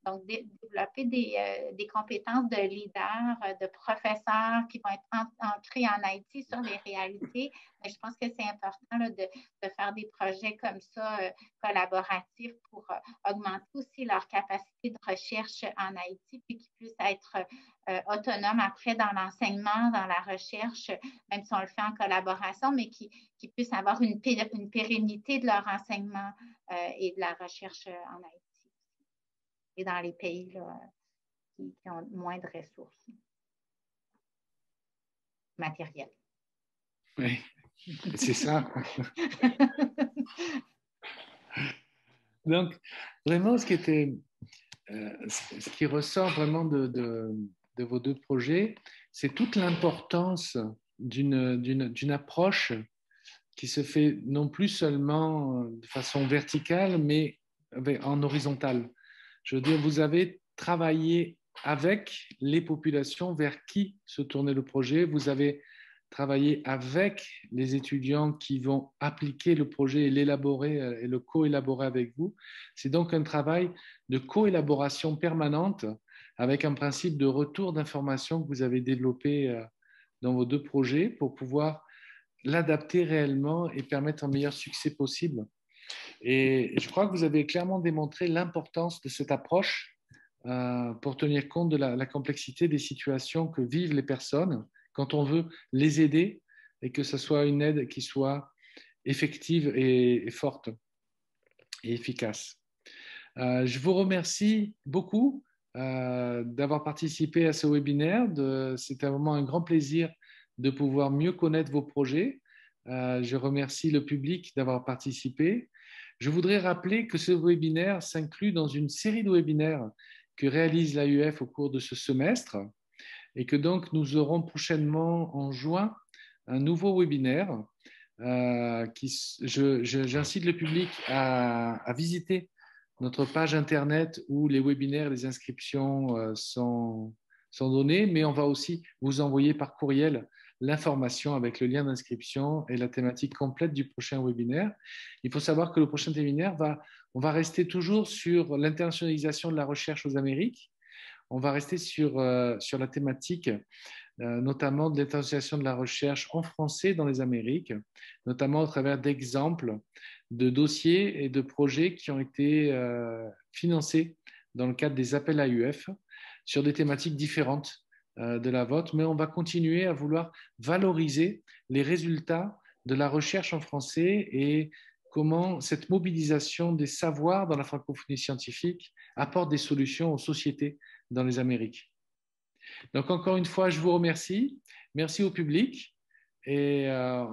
donc développer des compétences de leaders, de professeurs qui vont être ancrés en Haïti sur les réalités. Mais je pense que c'est important là, de faire des projets comme ça, collaboratifs, pour augmenter aussi leur capacité de recherche en Haïti, puis qu'ils puissent être autonomes après dans l'enseignement, dans la recherche, même si on le fait en collaboration, mais qui puissent avoir une pérennité de leur enseignement et de la recherche en Haïti et dans les pays là, qui ont moins de ressources matérielles. Oui, c'est ça. Donc, vraiment, ce qui ressort vraiment de vos deux projets, c'est toute l'importance d'une approche qui se fait non plus seulement de façon verticale, mais en horizontale. Je veux dire, vous avez travaillé avec les populations vers qui se tournait le projet. Vous avez travaillé avec les étudiants qui vont appliquer le projet et l'élaborer et le co-élaborer avec vous. C'est donc un travail de co-élaboration permanente avec un principe de retour d'information que vous avez développé dans vos deux projets pour pouvoir l'adapter réellement et permettre un meilleur succès possible. Et je crois que vous avez clairement démontré l'importance de cette approche pour tenir compte de la complexité des situations que vivent les personnes quand on veut les aider et que ce soit une aide qui soit effective et forte et efficace. Je vous remercie beaucoup d'avoir participé à ce webinaire. C'était vraiment un grand plaisir de pouvoir mieux connaître vos projets. Je remercie le public d'avoir participé. Je voudrais rappeler que ce webinaire s'inclut dans une série de webinaires que réalise l'AUF au cours de ce semestre et que donc nous aurons prochainement en juin un nouveau webinaire. J'incite le public à visiter notre page internet où les webinaires et les inscriptions sont donnés, mais on va aussi vous envoyer par courriel l'information avec le lien d'inscription et la thématique complète du prochain webinaire. Il faut savoir que le prochain webinaire, on va rester toujours sur l'internationalisation de la recherche aux Amériques. On va rester sur la thématique notamment de l'internationalisation de la recherche en français dans les Amériques, notamment au travers d'exemples de dossiers et de projets qui ont été financés dans le cadre des appels AUF sur des thématiques différentes de la vôtre, mais on va continuer à vouloir valoriser les résultats de la recherche en français et comment cette mobilisation des savoirs dans la francophonie scientifique apporte des solutions aux sociétés dans les Amériques. Donc, encore une fois, je vous remercie. Merci au public et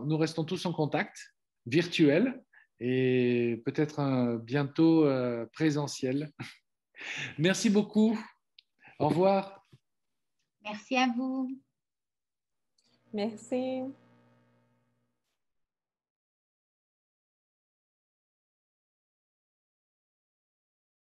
nous restons tous en contact virtuel et peut-être bientôt présentiel. Merci beaucoup. Au revoir. Merci à vous. Merci.